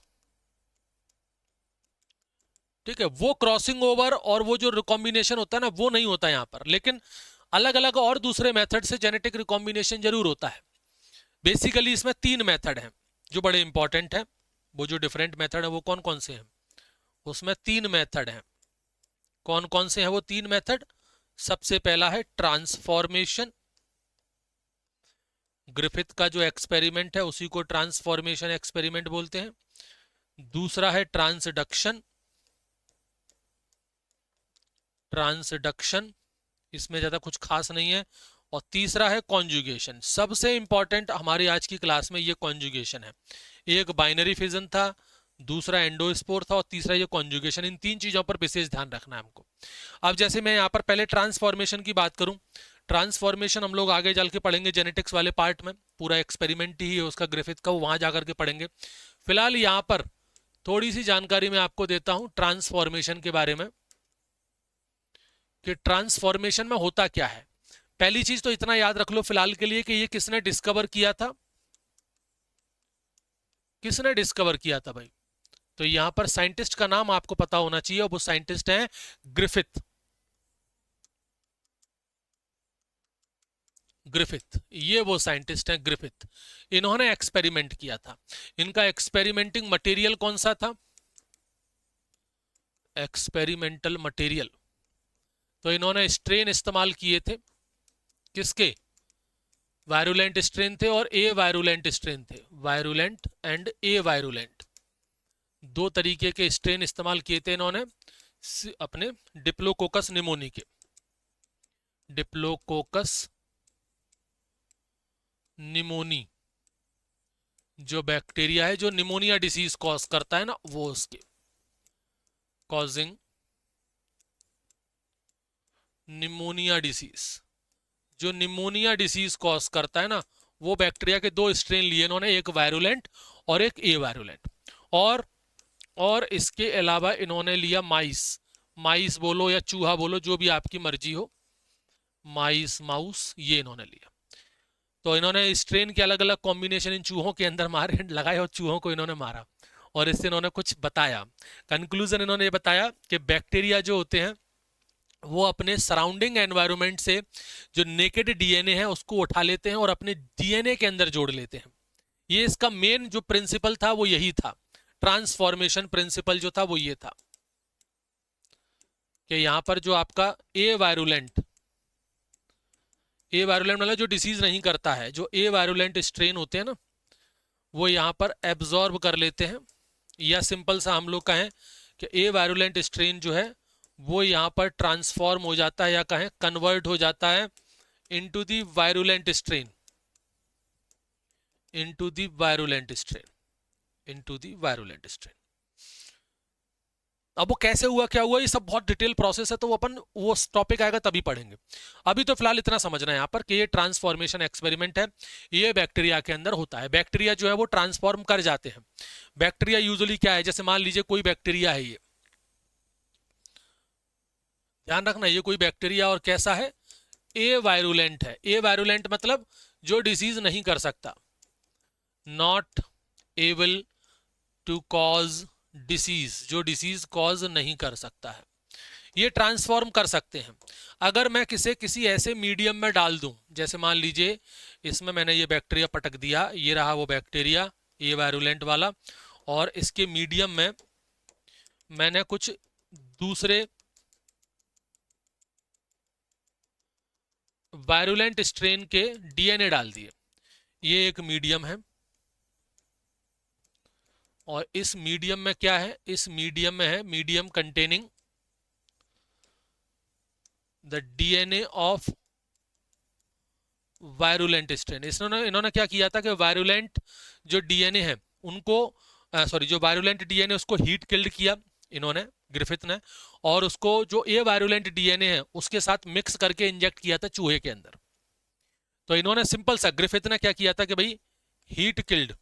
Speaker 1: ठीक है, वो क्रॉसिंग ओवर और वो जो रिकॉम्बिनेशन होता है ना, वो नहीं होता यहां पर, लेकिन अलग अलग और दूसरे मेथड से जेनेटिक रिकॉम्बिनेशन जरूर होता है। बेसिकली इसमें 3 मेथड हैं जो बड़े इंपॉर्टेंट हैं। वो जो डिफरेंट मेथड है वो कौन कौन से हैं? उसमें 3 मेथड हैं। कौन कौन से हैं वो 3 मेथड? सबसे पहला है ट्रांसफॉर्मेशन, ग्रिफिथ का जो एक्सपेरिमेंट है उसी को ट्रांसफॉर्मेशन एक्सपेरिमेंट बोलते हैं। दूसरा है ट्रांसडक्शन, ट्रांसडक्शन इसमें ज्यादा कुछ खास नहीं है। और तीसरा है कॉन्जुगेशन। सबसे इंपॉर्टेंट हमारी आज की क्लास में ये कॉन्जुगेशन है। एक बाइनरी फिजन था, दूसरा एंडोस्पोर था, और तीसरा ये कॉन्जुगेशन। इन 3 चीजों पर विशेष ध्यान रखना है हमको। अब जैसे मैं यहाँ पर पहले ट्रांसफॉर्मेशन की बात करूं, ट्रांसफॉर्मेशन हम लोग आगे चल के पढ़ेंगे जेनेटिक्स वाले पार्ट में, पूरा एक्सपेरिमेंट ही है उसका ग्रिफिथ का, वहां जाकर के पढ़ेंगे। फिलहाल यहाँ पर थोड़ी सी जानकारी मैं आपको देता हूं ट्रांसफॉर्मेशन के बारे में, कि ट्रांसफॉर्मेशन में होता क्या है। पहली चीज तो इतना याद रख लो फिलहाल के लिए कि ये किसने डिस्कवर किया था, किसने डिस्कवर किया था भाई? तो यहां पर साइंटिस्ट का नाम आपको पता होना चाहिए, और वो साइंटिस्ट हैं ग्रिफिथ। ग्रिफिथ, ये वो साइंटिस्ट हैं ग्रिफिथ। इन्होंने एक्सपेरिमेंट किया था। इनका एक्सपेरिमेंटिंग मटेरियल कौन सा था? एक्सपेरिमेंटल मटेरियल, तो इन्होंने स्ट्रेन इस्तेमाल किए थे। किसके? वायरुलेंट स्ट्रेन थे और ए वायरुलेंट स्ट्रेन थे। वायरुलेंट एंड ए वायरुलेंट, 2 तरीके के स्ट्रेन इस्तेमाल किए थे इन्होंने अपने डिप्लोकोकस निमोनी के। डिप्लोकोकस निमोनी जो बैक्टीरिया है जो निमोनिया डिसीज कॉज करता है ना, वो उसके कॉजिंग निमोनिया डिसीज, जो निमोनिया डिसीज कॉज करता है ना, वो बैक्टीरिया के 2 स्ट्रेन लिए इन्होंने, एक वायरुलेंट और एक ए वायरुलेंट। और इसके अलावा इन्होंने लिया माइस, माइस बोलो या चूहा बोलो, जो भी आपकी मर्जी हो, माइस माउस, ये इन्होंने लिया। तो इन्होंने स्ट्रेन के अलग अलग कॉम्बिनेशन इन चूहों के अंदर मारे लगाए, और चूहों को इन्होंने मारा, और इससे इन्होंने कुछ बताया। कंक्लूजन इन्होंने ये बताया कि बैक्टीरिया जो होते हैं वो अपने सराउंडिंग एनवायरनमेंट से जो नेकेड डीएनए है उसको उठा लेते हैं और अपने डीएनए के अंदर जोड़ लेते हैं। ये इसका मेन जो प्रिंसिपल था वो यही था। ट्रांसफॉर्मेशन प्रिंसिपल जो था वो ये था कि यहां पर जो आपका ए वायरुलेंट मतलब जो डिसीज नहीं करता है, जो ए वायरुलेंट स्ट्रेन होते हैं ना, वो यहां पर एब्जॉर्ब कर लेते हैं, या सिंपल सा हम लोग कहें कि ए वायरुलेंट स्ट्रेन जो है वो यहां पर ट्रांसफॉर्म हो जाता है, या कहें कन्वर्ट हो जाता है into the virulent strain, into the virulent strain, into the virulent strain. अब वो कैसे हुआ, क्या हुआ, ये सब बहुत डिटेल प्रोसेस है, तो वो अपन वो टॉपिक आएगा तभी पढ़ेंगे। अभी तो फिलहाल इतना समझना है यहाँ पर कि ये ट्रांसफॉर्मेशन एक्सपेरिमेंट है, ये बैक्टीरिया के अंदर होता है। बैक्टीरिया जो है वो ट्रांसफॉर्म कर जाते हैं। बैक्टीरिया यूजुअली क्या है, जैसे मान लीजिए कोई बैक्टीरिया है, ये ध्यान रखना, ये कोई बैक्टीरिया और कैसा है, ए वायरुलेंट है। ए वायरुलेंट मतलब जो डिसीज नहीं कर सकता, not able to cause disease, जो डिसीज कॉज नहीं कर सकता है, ये ट्रांसफॉर्म कर सकते हैं। अगर मैं किसी ऐसे मीडियम में डाल दूं, जैसे मान लीजिए इसमें मैंने ये बैक्टीरिया पटक दिया, ये रहा वो बैक्टीरिया ए वायरुलेंट वाला, और इसके मीडियम में मैंने कुछ दूसरे वायरुलेंट स्ट्रेन के डीएनए डाल दिए। ये एक मीडियम है, और इस मीडियम में क्या है, इस मीडियम में है medium containing the DNA of virulent strain. इन्होंने क्या किया था कि वायरुलेंट जो डीएनए है उनको, सॉरी, जो वायरुलेंट डीएनए उसको हीट किल्ड किया इन्होंने, ग्रिफिथ ने, और उसको जो ए वायरुलेंट डीएनए है उसके साथ मिक्स करके इंजेक्ट किया था चूहे के अंदर। तो इन्होंने सिंपल सा, ग्रिफिथ ने क्या किया था कि भाई हीट किल्ड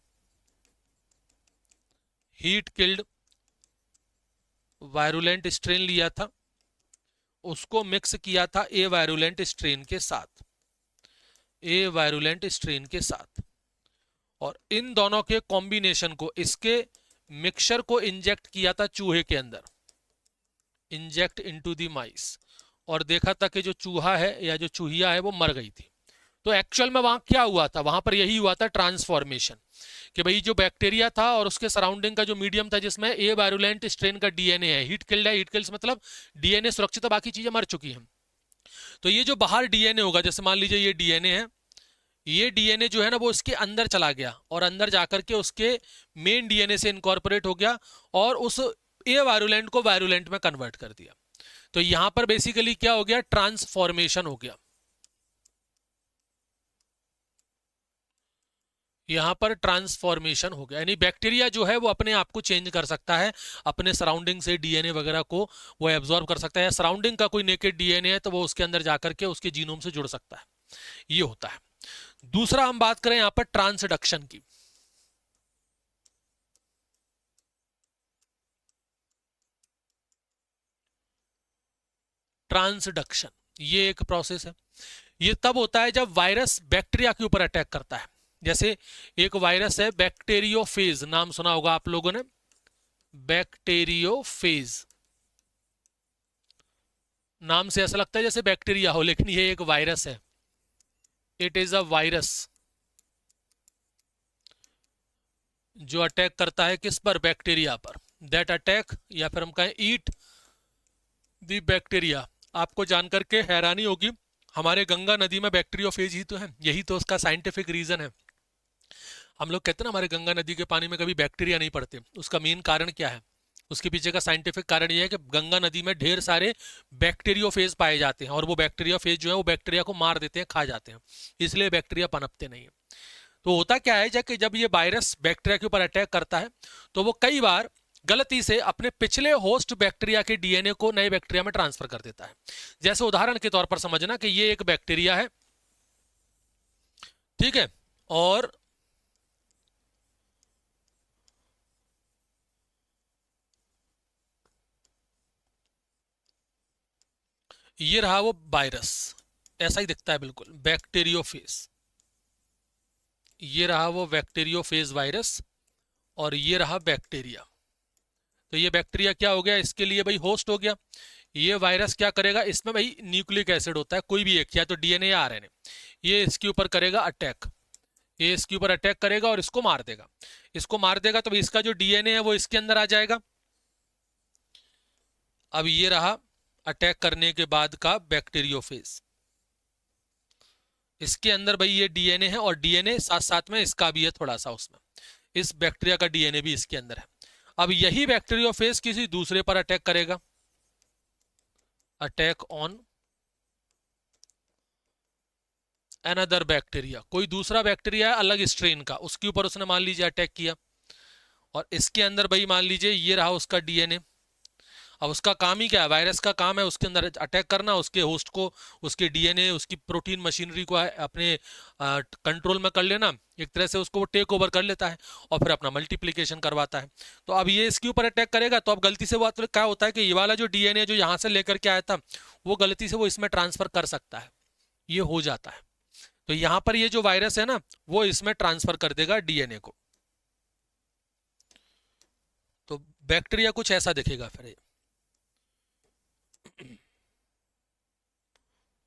Speaker 1: वायरुलेंट स्ट्रेन लिया था, उसको मिक्स किया था ए वायरुलेंट स्ट्रेन के साथ, और इन दोनों के कॉम्बिनेशन को, इसके मिक्सचर को इंजेक्ट किया था चूहे के अंदर, इंजेक्ट इनटू द माइस, और देखा था कि जो चूहा है या जो चूहिया है वो मर गई थी। तो एक्चुअल में वहां क्या हुआ था, वहां पर यही हुआ था ट्रांसफॉर्मेशन, कि भाई जो बैक्टीरिया था और उसके सराउंडिंग का जो मीडियम था जिसमें ए वायरुलेंट स्ट्रेन का डीएनए है, हीट किल्ड है, हीट किल्ड मतलब डीएनए सुरक्षित है, बाकी चीजें मर चुकी हैं। तो ये जो बाहर डीएनए होगा, जैसे मान लीजिए ये डीएनए है, ये डीएनए जो है ना वो इसके अंदर चला गया और अंदर जाकर के उसके मेन डीएनए से इनकॉर्पोरेट हो गया और उस ए वायरुलेंट को वायरुलेंट में कन्वर्ट कर दिया। तो यहां पर बेसिकली क्या हो गया, ट्रांसफॉर्मेशन हो गया। यहां पर ट्रांसफॉर्मेशन हो गया, यानी बैक्टीरिया जो है वो अपने आप को चेंज कर सकता है, अपने सराउंडिंग से डीएनए वगैरह को वो एब्जॉर्ब कर सकता है। सराउंडिंग का कोई नेकेड डीएनए है तो वो उसके अंदर जाकर के उसके जीनोम से जुड़ सकता है, ये होता है। दूसरा हम बात करें यहां पर ट्रांसडक्शन की। ट्रांसडक्शन ये एक प्रोसेस है। ये तब होता है जब वायरस बैक्टीरिया के ऊपर अटैक करता है। जैसे एक वायरस है बैक्टीरियोफेज, नाम सुना होगा आप लोगों ने, बैक्टीरियोफेज। नाम से ऐसा लगता है जैसे बैक्टीरिया हो, लेकिन ये एक वायरस है। इट इज अ वायरस जो अटैक करता है किस पर, बैक्टीरिया पर। दैट अटैक, या फिर हम कहें ईट दी बैक्टीरिया। आपको जानकर के हैरानी होगी, हमारे गंगा नदी में बैक्टीरियोफेज ही तो है, यही तो उसका साइंटिफिक रीजन है। हम लोग कहते हैं ना हमारे गंगा नदी के पानी में कभी बैक्टीरिया नहीं पड़ते, उसका मेन कारण क्या है, उसके पीछे का साइंटिफिक कारण यह है कि गंगा नदी में ढेर सारे बैक्टीरियोफेज पाए जाते हैं और वो बैक्टीरियोफेज जो है वो बैक्टीरिया को मार देते हैं, खा जाते हैं, इसलिए बैक्टीरिया पनपते नहीं है। तो होता क्या है जब ये वायरस बैक्टीरिया के ऊपर अटैक करता है तो वो कई बार गलती से अपने पिछले होस्ट बैक्टीरिया के डीएनए को नए बैक्टीरिया में ट्रांसफर कर देता है। जैसे उदाहरण के तौर पर समझना कि ये एक बैक्टीरिया है, ठीक है, और ये रहा वो वायरस, ऐसा ही दिखता है बिल्कुल, बैक्टीरियोफेज। ये रहा वो बैक्टीरियोफेज वायरस और ये रहा बैक्टीरिया। तो ये बैक्टीरिया क्या हो गया, इसके लिए भाई होस्ट हो गया। ये वायरस क्या करेगा, इसमें भाई न्यूक्लिक एसिड होता है कोई भी एक, या तो डीएनए या आरएनए, ये इसके ऊपर करेगा अटैक, ये इसके ऊपर अटैक करेगा और इसको मार देगा। इसको मार देगा तो इसका जो डीएनए है वो इसके अंदर आ जाएगा। अब ये रहा अटैक करने के बाद का बैक्टीरियोफेज, इसके अंदर भाई ये डीएनए है और डीएनए साथ साथ में इसका भी है थोड़ा सा, उसमें इस बैक्टीरिया का डीएनए भी इसके अंदर है। अब यही बैक्टीरियोफेज किसी दूसरे पर अटैक करेगा, अटैक ऑन अनदर बैक्टीरिया, कोई दूसरा बैक्टीरिया है अलग स्ट्रेन का, उसके ऊपर उसने मान लीजिए अटैक किया और इसके अंदर भाई मान लीजिए ये रहा उसका डीएनए। अब उसका काम ही क्या है, वायरस का काम है उसके अंदर अटैक करना, उसके होस्ट को, उसके डीएनए, उसकी प्रोटीन मशीनरी को अपने कंट्रोल में कर लेना, एक तरह से उसको वो टेक ओवर कर लेता है और फिर अपना मल्टीप्लिकेशन करवाता है। तो अब ये इसके ऊपर अटैक करेगा तो अब गलती से वो तो क्या होता है कि ये वाला जो डीएनए जो यहाँ से लेकर के आया था वो गलती से वो इसमें ट्रांसफर कर सकता है, ये हो जाता है। तो यहाँ पर ये जो वायरस है ना वो इसमें ट्रांसफर कर देगा डीएनए को। तो बैक्टीरिया कुछ ऐसा दिखेगा फिर,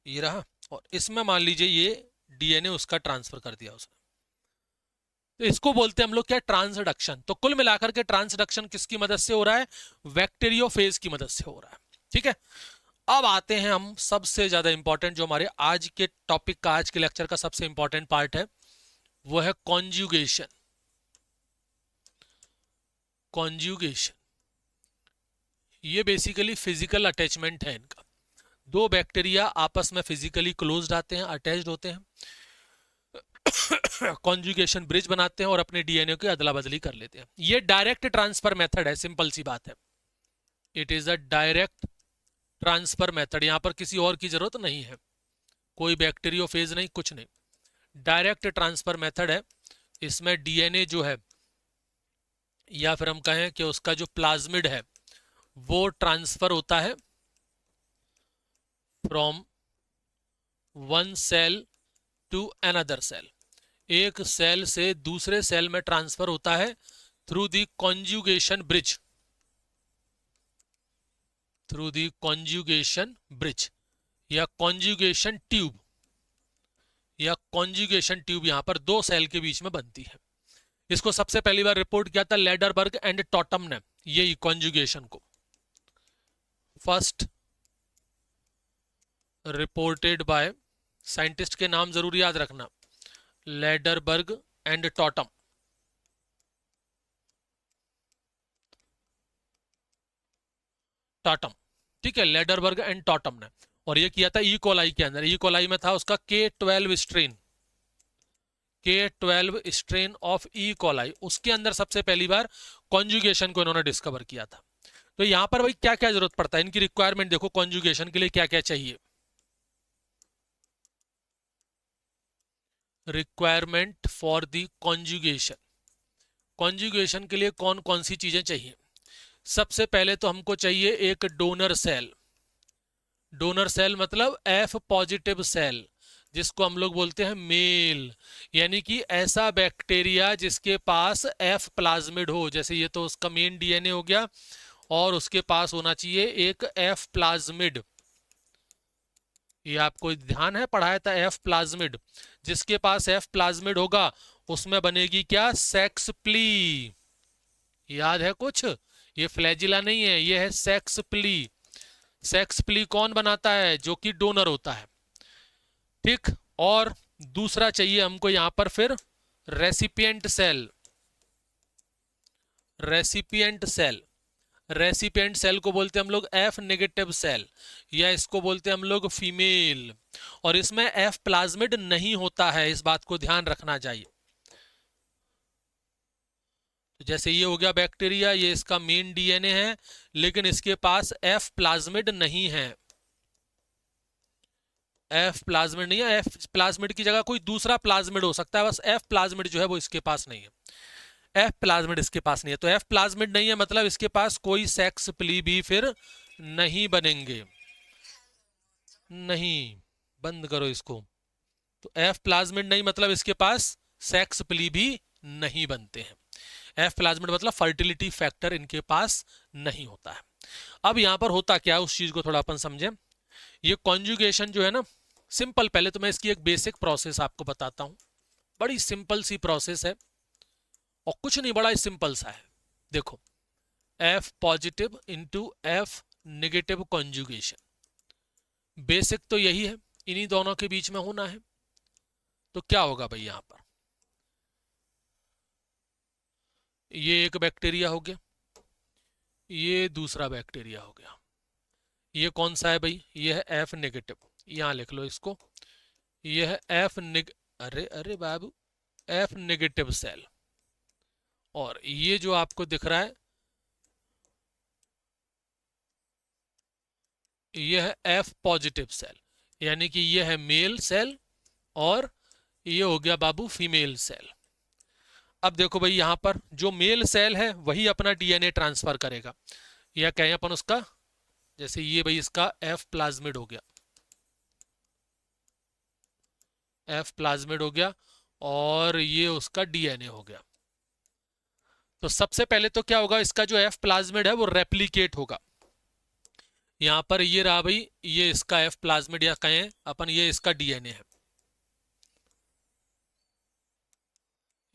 Speaker 1: ये रहा, और इसमें मान लीजिए ये डीएनए उसका ट्रांसफर कर दिया उसने, तो इसको बोलते हैं हम लोग क्या, ट्रांसडक्शन। तो कुल मिलाकर के ट्रांसडक्शन किसकी मदद से हो रहा है, बैक्टीरियोफेज की मदद से हो रहा है, ठीक है। अब आते हैं हम सबसे ज्यादा इंपॉर्टेंट, जो हमारे आज के टॉपिक का, आज के लेक्चर का सबसे इंपॉर्टेंट पार्ट है, वो है कॉन्जुगेशन। कॉन्जुगेशन, ये बेसिकली फिजिकल अटैचमेंट है इनका। दो बैक्टीरिया आपस में फिजिकली क्लोज्ड आते हैं, अटैच्ड होते हैं, कॉन्जुगेशन ब्रिज बनाते हैं और अपने डीएनए की अदला बदली कर लेते हैं। ये डायरेक्ट ट्रांसफर मेथड है, सिंपल सी बात है। It is a direct transfer method, यहां पर किसी और की जरूरत नहीं है, कोई बैक्टीरियोफेज नहीं, कुछ नहीं, डायरेक्ट ट्रांसफर मेथड है। इसमें डीएनए जो है, या फिर हम कहें कि उसका जो प्लाज्मिड है, वो ट्रांसफर होता है from one cell to another cell, एक सेल से दूसरे सेल में ट्रांसफर होता है through the conjugation bridge, through the conjugation bridge या कॉन्जुगेशन ट्यूब, या कॉन्जुगेशन ट्यूब यहां पर दो सेल के बीच में बनती है। इसको सबसे पहली बार रिपोर्ट किया था लेडरबर्ग एंड टॉटम ने, यही कॉन्जुगेशन को फर्स्ट रिपोर्टेड बाय, साइंटिस्ट के नाम जरूर याद रखना, लेडरबर्ग एंड टॉटम। टॉटम, ठीक है, लेडरबर्ग एंड टॉटम ने, और ये किया था ई कोलाई के अंदर। ई कोलाई में था उसका K12 strain, K12 strain of E coli, उसके अंदर सबसे पहली बार कॉन्जुगेशन को इन्होंने डिस्कवर किया था। तो यहां पर भाई क्या क्या जरूरत पड़ता है, इनकी रिक्वायरमेंट देखो, कॉन्जुगेशन के लिए क्या क्या चाहिए। Requirement for the conjugation, conjugation के लिए कौन कौन सी चीजें चाहिए। सबसे पहले तो हमको चाहिए एक डोनर सेल, डोनर सेल मतलब F पॉजिटिव सेल, जिसको हम लोग बोलते हैं मेल, यानी कि ऐसा बैक्टीरिया जिसके पास F प्लाज्मिड हो, जैसे ये तो उसका मेन डीएनए हो गया, और उसके पास होना चाहिए एक F प्लाज्मिड, ये आपको ध्यान है पढ़ाया था F प्लाज्मिड, जिसके पास F प्लाज्मिड होगा उसमें बनेगी क्या, सेक्स प्ली, याद है कुछ, ये फ्लैजिला नहीं है, ये है सेक्स प्ली। सेक्स प्ली कौन बनाता है, जो कि डोनर होता है, ठीक। और दूसरा चाहिए हमको यहां पर फिर recipient cell, recipient cell, recipient cell को बोलते हैं हम लोग F नेगेटिव सेल, या इसको बोलते हैं हम लोग फीमेल, और इसमें F प्लाज्मिड नहीं होता है, इस बात को ध्यान रखना चाहिए। तो जैसे ये हो गया बैक्टीरिया, ये इसका मेन डीएनए है, लेकिन इसके पास F प्लाज्मिड नहीं है, F प्लाज्मिड नहीं है, F प्लाज्मिड की जगह कोई दूसरा प्लाज्मिड हो सकता है, बस F प्लाज्मिड जो है वो इसके पास नहीं है, F प्लाज्मिड इसके पास नहीं है। तो F प्लाज्मिड नहीं है मतलब इसके पास कोई सेक्स प्ली भी फिर नहीं बनेंगे, नहीं, बंद करो इसको। तो F प्लाज्मिड नहीं मतलब इसके पास सेक्स प्ली भी नहीं बनते हैं, F प्लाज्मिड मतलब फर्टिलिटी फैक्टर इनके पास नहीं होता है। अब यहां पर होता क्या, उस चीज को थोड़ा अपन समझें। ये कॉन्जुगेशन जो है ना, सिंपल, पहले तो मैं इसकी एक बेसिक प्रोसेस आपको बताता हूं, बड़ी सिंपल सी प्रोसेस है और कुछ नहीं, बड़ा सिंपल सा है। देखो, F positive into F negative conjugation, basic तो यही है, इन्हीं दोनों के बीच में होना है। तो क्या होगा भाई, यहां पर ये एक बैक्टीरिया हो गया, ये दूसरा बैक्टीरिया हो गया, ये कौन सा है भाई, ये है F नेगेटिव, यहां लिख लो इसको, ये है अरे अरे बाबू, F नेगेटिव सेल, और ये जो आपको दिख रहा है ये है F पॉजिटिव सेल, यानी कि ये है मेल सेल और ये हो गया बाबू फीमेल सेल। अब देखो भाई, यहां पर जो मेल सेल है वही अपना डीएनए ट्रांसफर करेगा, या कहें अपन उसका, जैसे ये भाई इसका F प्लाज्मिड हो गया, F प्लाज्मिड हो गया, और ये उसका डीएनए हो गया। तो सबसे पहले तो क्या होगा, इसका जो F प्लाज्मिड है वो रेप्लिकेट होगा। यहां पर ये रहा भाई, ये इसका F प्लाज्मिड, या कहें अपन ये इसका डीएनए है,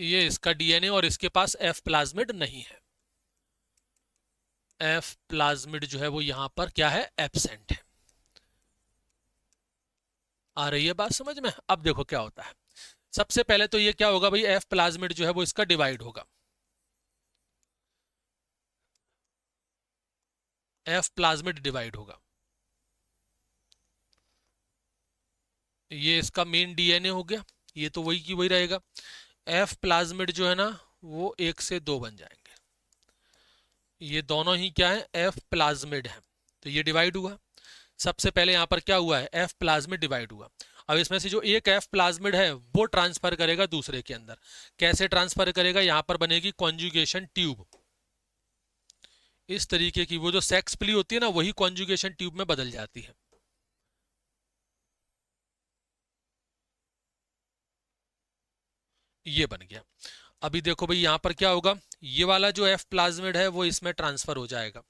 Speaker 1: ये इसका डीएनए, और इसके पास F प्लाज्मिड नहीं है, F प्लाज्मिड जो है वो यहां पर क्या है, एब्सेंट है। आ रही है बात समझ में। अब देखो क्या होता है, सबसे पहले तो ये क्या होगा भाई, F प्लाज्मिड जो है वो इसका डिवाइड होगा, एफ प्लाज्मिड डिवाइड होगा। ये इसका मेन डीएनए हो गया, ये तो वही की वही रहेगा। एफ प्लाज्मिड जो है ना वो 1 से 2 बन जाएंगे। ये दोनों ही क्या है, एफ प्लाज्मिड है, तो ये डिवाइड हुआ। सबसे पहले यहां पर क्या हुआ है, एफ प्लाज्मिड डिवाइड हुआ। अब इसमें से जो एक एफ प्लाज्मिड है वो ट्रांसफर करेगा दूसरे के अंदर। कैसे ट्रांसफर करेगा, यहां पर बनेगी कॉन्जुगेशन ट्यूब, इस तरीके की। वो जो सेक्स प्ली होती है ना वही कॉन्जुगेशन ट्यूब में बदल जाती है। ये बन गया। अभी देखो भाई यहां पर क्या होगा, ये वाला जो एफ प्लाज्मिड है वो इसमें ट्रांसफर हो जाएगा,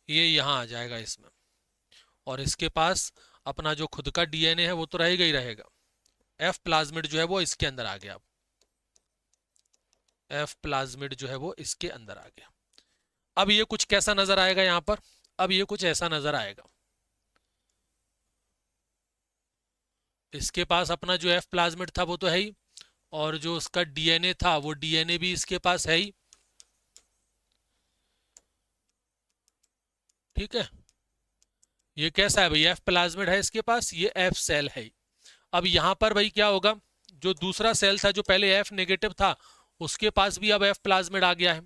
Speaker 1: ये यहां आ जाएगा इसमें, और इसके पास अपना जो खुद का डीएनए है वो तो रहेगा ही रहेगा। एफ प्लाज्मिड जो है वो इसके अंदर आ गया। एफ प्लाज्मिड जो है वो इसके अंदर आ गया। अब ये कुछ कैसा नजर आएगा यहां पर, अब ये कुछ ऐसा नजर आएगा। इसके पास अपना जो एफ प्लाज्मिड था वो तो है ही, और जो उसका डीएनए था वो डीएनए भी इसके पास है ही। ठीक है, ये कैसा है भाई, एफ प्लाज्मिड है इसके पास, ये एफ सेल है। अब यहां पर भाई क्या होगा, जो दूसरा सेल था जो पहले एफ नेगेटिव था उसके पास भी अब एफ प्लाज्मिड आ गया है।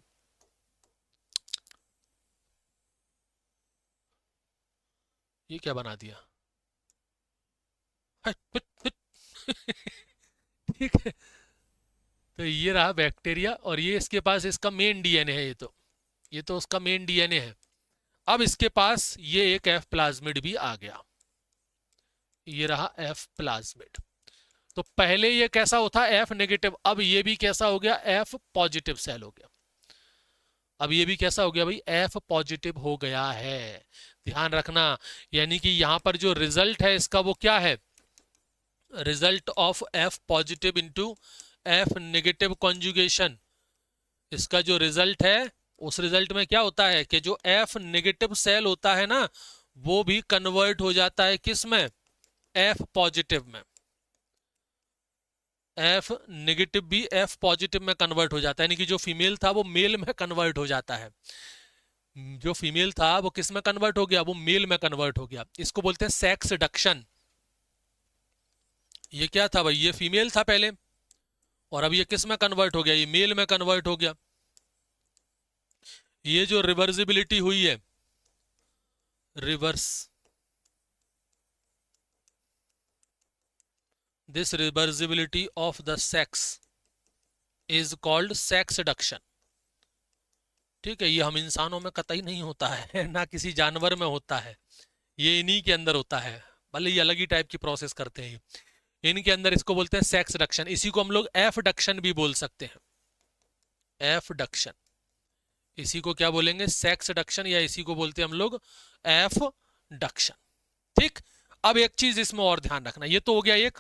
Speaker 1: ये क्या बना दिया ठीक है, तो ये रहा बैक्टीरिया, और ये इसके पास इसका मेन डीएनए है, ये तो उसका मेन डीएनए है। अब इसके पास ये एक एफ प्लाज्मिड भी आ गया, ये रहा एफ प्लाज्मिड। तो पहले ये कैसा होता एफ नेगेटिव, अब ये भी कैसा हो गया, एफ पॉजिटिव सेल हो गया। अब ये भी कैसा हो गया भाई, एफ पॉजिटिव हो गया है। ध्यान रखना, यानी कि यहां पर जो रिजल्ट है इसका वो क्या है, result of F positive into F negative conjugation. इसका जो रिजल्ट है उस रिजल्ट में क्या होता है कि जो एफ नेगेटिव सेल होता है ना वो भी कन्वर्ट हो जाता है किस में, एफ पॉजिटिव में। एफ नेगेटिव भी एफ पॉजिटिव में कन्वर्ट हो जाता है, यानी कि जो फीमेल था वो मेल में कन्वर्ट हो जाता है। जो फीमेल था वो किस में कन्वर्ट हो गया, वो मेल में कन्वर्ट हो गया। इसको बोलते हैं सेक्स रिडक्शन। ये क्या था भाई, ये फीमेल था पहले, और अब ये किस में कन्वर्ट हो गया, ये मेल में कन्वर्ट हो गया। ये जो रिवर्सिबिलिटी हुई है, reverse, this reversibility of the sex is called sex reduction। ठीक है, ये हम इंसानों में कतई नहीं होता है ना किसी जानवर में होता है, ये इन्हीं के अंदर होता है, भले ये अलग ही टाइप की प्रोसेस करते हैं। इनके अंदर इसको बोलते हैं सेक्स रिडक्शन। इसी को हम लोग एफ डक्शन भी बोल सकते हैं, एफ डक्शन। इसी को क्या बोलेंगे, सेक्स रिडक्शन, या इसी को बोलते हैं हम लोग एफ डक्शन। ठीक, अब एक चीज इसमें और ध्यान रखना, ये तो हो गया एक।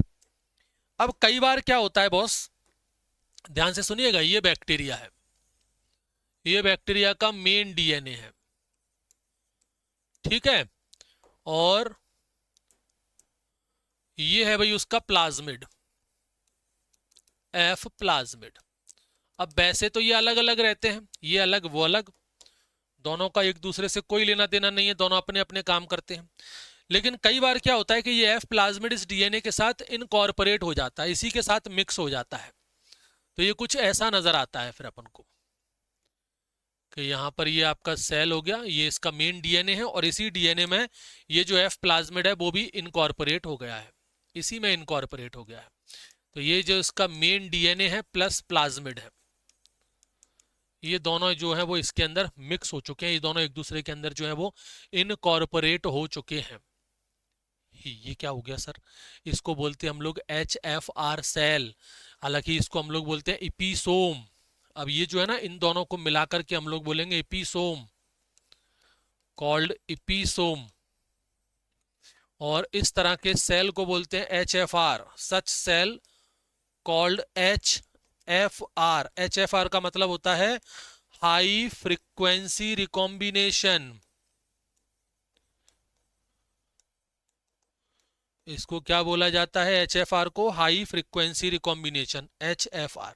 Speaker 1: अब कई बार क्या होता है बॉस, ध्यान से सुनिएगा, ये बैक्टीरिया है, ये बैक्टीरिया का मेन डीएनए है, ठीक है, और ये है भाई उसका प्लाज्मिड, एफ प्लाज्मिड। अब वैसे तो ये अलग अलग रहते हैं, ये अलग वो अलग, दोनों का एक दूसरे से कोई लेना देना नहीं है, दोनों अपने अपने काम करते हैं। लेकिन कई बार क्या होता है कि ये एफ प्लाज्मिड इस डीएनए के साथ इनकॉर्पोरेट हो जाता है, इसी के साथ मिक्स हो जाता है। तो ये कुछ ऐसा नजर आता है फिर अपन को कि यहाँ पर ये आपका सेल हो गया, ये इसका मेन डीएनए है, और इसी डीएनए में ये जो एफ प्लाज्मिड है वो भी इनकॉर्पोरेट हो गया है, इसी में इनकॉर्पोरेट हो गया है। तो ये जो इसका मेन डीएनए है प्लस प्लाज्मिड है, ये दोनों जो है वो इसके अंदर मिक्स हो चुके हैं, ये दोनों एक दूसरे के अंदर जो है वो इनकॉर्पोरेट हो चुके हैं। ये क्या हो गया सर, इसको बोलते हैं हम लोग HFR सेल, हालांकि इसको हम लोग बोलते हैं इपीसोम। अब ये जो है ना इन दोनों को मिलाकर के हम लोग बोलेंगे इपीसोम, कॉल्ड इपीसोम। और इस तरह के सेल को बोलते हैं HFR, सच सेल कॉल्ड HFR। HFR का मतलब होता है हाई फ्रीक्वेंसी रिकॉम्बिनेशन। इसको क्या बोला जाता है, HFR को हाई फ्रीक्वेंसी रिकॉम्बिनेशन, HFR।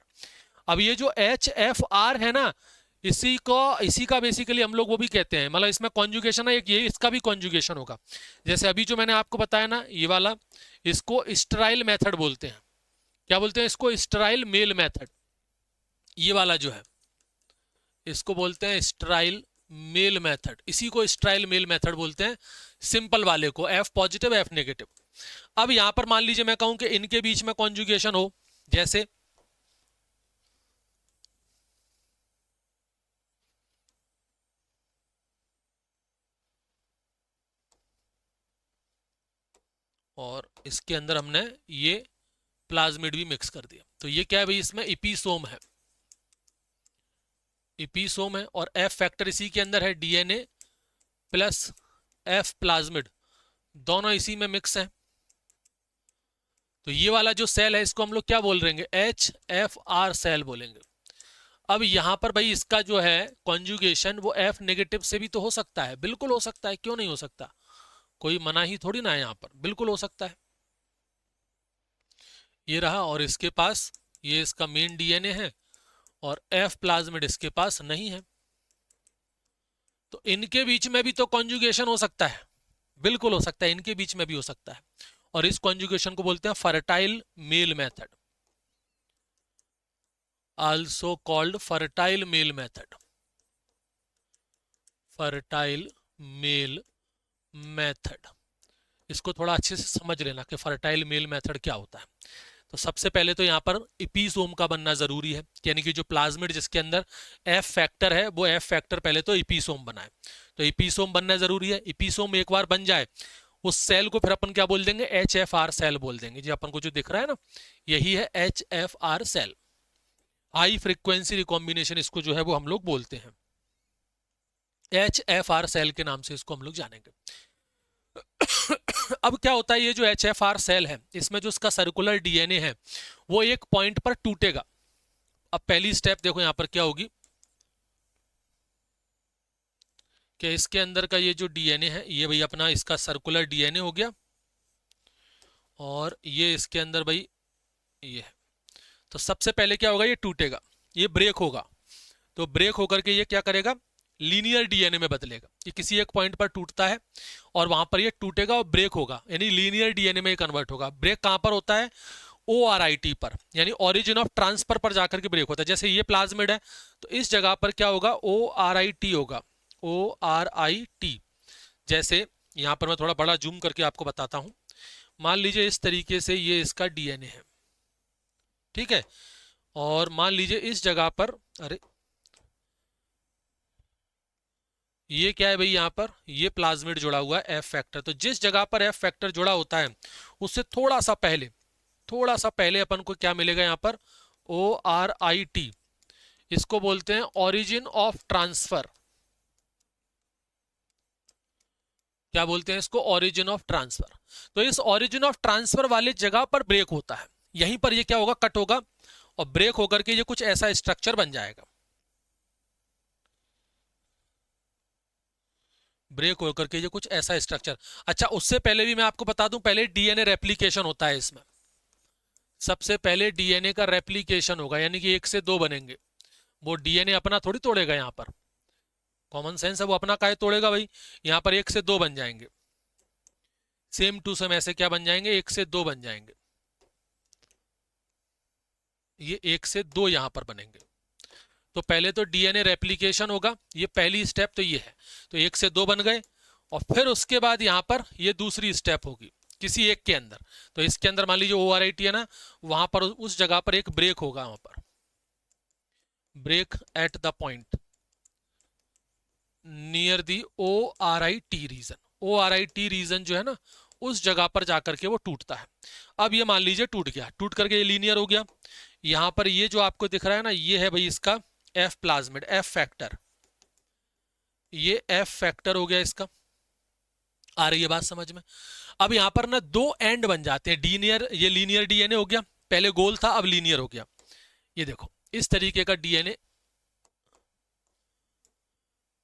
Speaker 1: अब ये जो HFR है ना, इसी का बेसिकली हम लोग वो भी कहते हैं, मतलब इसमें कॉन्जुगेशन है एक, ये इसका भी कॉन्जुगेशन होगा। जैसे अभी जो मैंने आपको बताया ना ये वाला, इसको स्टेराइल मेथड बोलते हैं। क्या बोलते हैं इसको? Sterile male method. ये वाला जो है इसको बोलते हैं स्टेराइल मेल मेथड, इसी को स्टेराइल मेल मेथड बोलते हैं, सिंपल वाले को, एफ पॉजिटिव एफ नेगेटिव। अब यहां पर मान लीजिए मैं कहूं कि इनके बीच में कॉन्जुगेशन हो, जैसे और इसके अंदर हमने ये प्लाज्मिड भी मिक्स कर दिया, तो ये क्या है भाई, इसमें इपीसोम है, इपीसोम है, और एफ फैक्टर इसी के अंदर है, डीएनए प्लस एफ प्लाज्मिड, दोनों इसी में मिक्स है। तो ये वाला जो सेल है इसको हम लोग क्या बोल देंगे? एच एफ आर सेल बोलेंगे। अब यहां पर भाई इसका जो है कॉन्जुगेशन वो एफ नेगेटिव से भी तो हो सकता है, बिल्कुल हो सकता है, क्यों नहीं हो सकता, कोई मना ही थोड़ी ना है, यहां पर बिल्कुल हो सकता है। ये रहा, और इसके पास ये इसका मेन डीएनए है और एफ प्लाज्मिड इसके पास नहीं है, तो इनके बीच में भी तो कॉन्जुगेशन हो सकता है, बिल्कुल हो सकता है, इनके बीच में भी हो सकता है, और इस कॉन्जुगेशन को बोलते हैं fertile male method, also called fertile male method, fertile male method. इसको थोड़ा अच्छे से समझ लेना कि फर्टाइल मेल मेथड क्या होता है। तो सबसे पहले तो यहाँ पर इपीसोम का बनना जरूरी है, यानी कि जो प्लाज्मिड जिसके अंदर एफ फैक्टर है वो एफ फैक्टर पहले तो इपीसोम बनाए, तो इपीसोम बनना जरूरी है। इपीसोम एक बार बन जाए उस सेल को फिर अपन क्या बोल देंगे? एच एफ आर सेल बोल देंगे, जी अपन को जो दिख रहा है ना यही है H F R cell, high frequency recombination इसको जो है वो हम लोग बोलते हैं, एच एफ आर सेल के नाम से इसको हम लोग जानेंगे। अब क्या होता है, ये जो एच एफ आर सेल है इसमें जो इसका सर्कुलर डीएनए है वो एक पॉइंट पर टूटेगा। अब पहली स्टेप देखो यहां पर क्या होगी कि इसके अंदर का ये जो डीएनए है ये भाई अपना इसका सर्कुलर डीएनए हो गया, और ये इसके अंदर भाई ये है। तो सबसे पहले क्या होगा, ये टूटेगा, ये ब्रेक होगा, तो ब्रेक होकर के ये क्या करेगा? लीनियर डीएनए में बदलेगा। ये किसी एक पॉइंट पर टूटता है और वहां पर ये टूटेगा और ब्रेक होगा, यानी लीनियर डीएनए में कन्वर्ट होगा। ब्रेक कहां पर होता है? ORIT पर, यानी ओरिजिन ऑफ ट्रांसफर पर जाकर के ब्रेक होता है। जैसे ये प्लाज्मिड है तो इस जगह पर क्या होगा? ORIT होगा, ORIT। जैसे यहां पर मैं थोड़ा बड़ा जूम करके आपको बताता हूं, मान लीजिए इस तरीके से ये इसका डीएनए है, ठीक है, और मान लीजिए इस जगह पर, अरे ये क्या है भाई, यहाँ पर ये प्लाज्मिड जुड़ा हुआ है एफ फैक्टर। तो जिस जगह पर एफ फैक्टर जुड़ा होता है उससे थोड़ा सा पहले अपन को क्या मिलेगा यहाँ पर? ORIT, इसको बोलते हैं ओरिजिन ऑफ ट्रांसफर। क्या बोलते हैं इसको? Origin of transfer. तो इस ओरिजिन ऑफ ट्रांसफर वाले जगह पर ब्रेक होता है, यहीं पर ये क्या होगा? कट होगा, और ब्रेक होकर के ये कुछ ऐसा स्ट्रक्चर बन जाएगा, ब्रेक होकर के ये कुछ ऐसा स्ट्रक्चर। अच्छा, उससे पहले भी मैं आपको बता दूं, पहले डीएनए रेप्लिकेशन होता है इसमें, सबसे पहले डीएनए का रेप्लिकेशन होगा, यानी कि 1 से 2 बनेंगे। वो डीएनए अपना थोड़ी तोड़ेगा, यहाँ पर कॉमन सेंस है, वो अपना काहे तोड़ेगा भाई? यहाँ पर 1 से 2 बन जाएंगे, सेम टू सेम ऐसे क्या बन जाएंगे? 1 से 2 बन जाएंगे, ये 1 से 2 यहाँ पर बनेंगे। तो पहले तो डीएनए रेप्लिकेशन होगा, ये पहली स्टेप तो ये है, तो 1 से 2 बन गए, और फिर उसके बाद यहाँ पर ये दूसरी स्टेप होगी किसी एक के अंदर। तो इसके अंदर मान लीजिए ORIT है ना, वहां पर उस जगह पर एक ब्रेक होगा, वहां पर break at the point near the ORIT region. ORIT region जो है ना उस जगह पर जाकर के वो टूटता है। अब ये मान लीजिए टूट गया, टूट करके ये लीनियर हो गया। यहां पर ये जो आपको दिख रहा है ना, ये है भाई इसका एफ प्लाज्मिड, एफ फैक्टर, ये एफ फैक्टर हो गया इसका। आ रही है बात समझ में? अब यहां पर ना 2 एंड बन जाते हैं, डीनियर, ये लीनियर डीएनए हो गया, पहले गोल था अब लीनियर हो गया। ये देखो इस तरीके का डीएनए,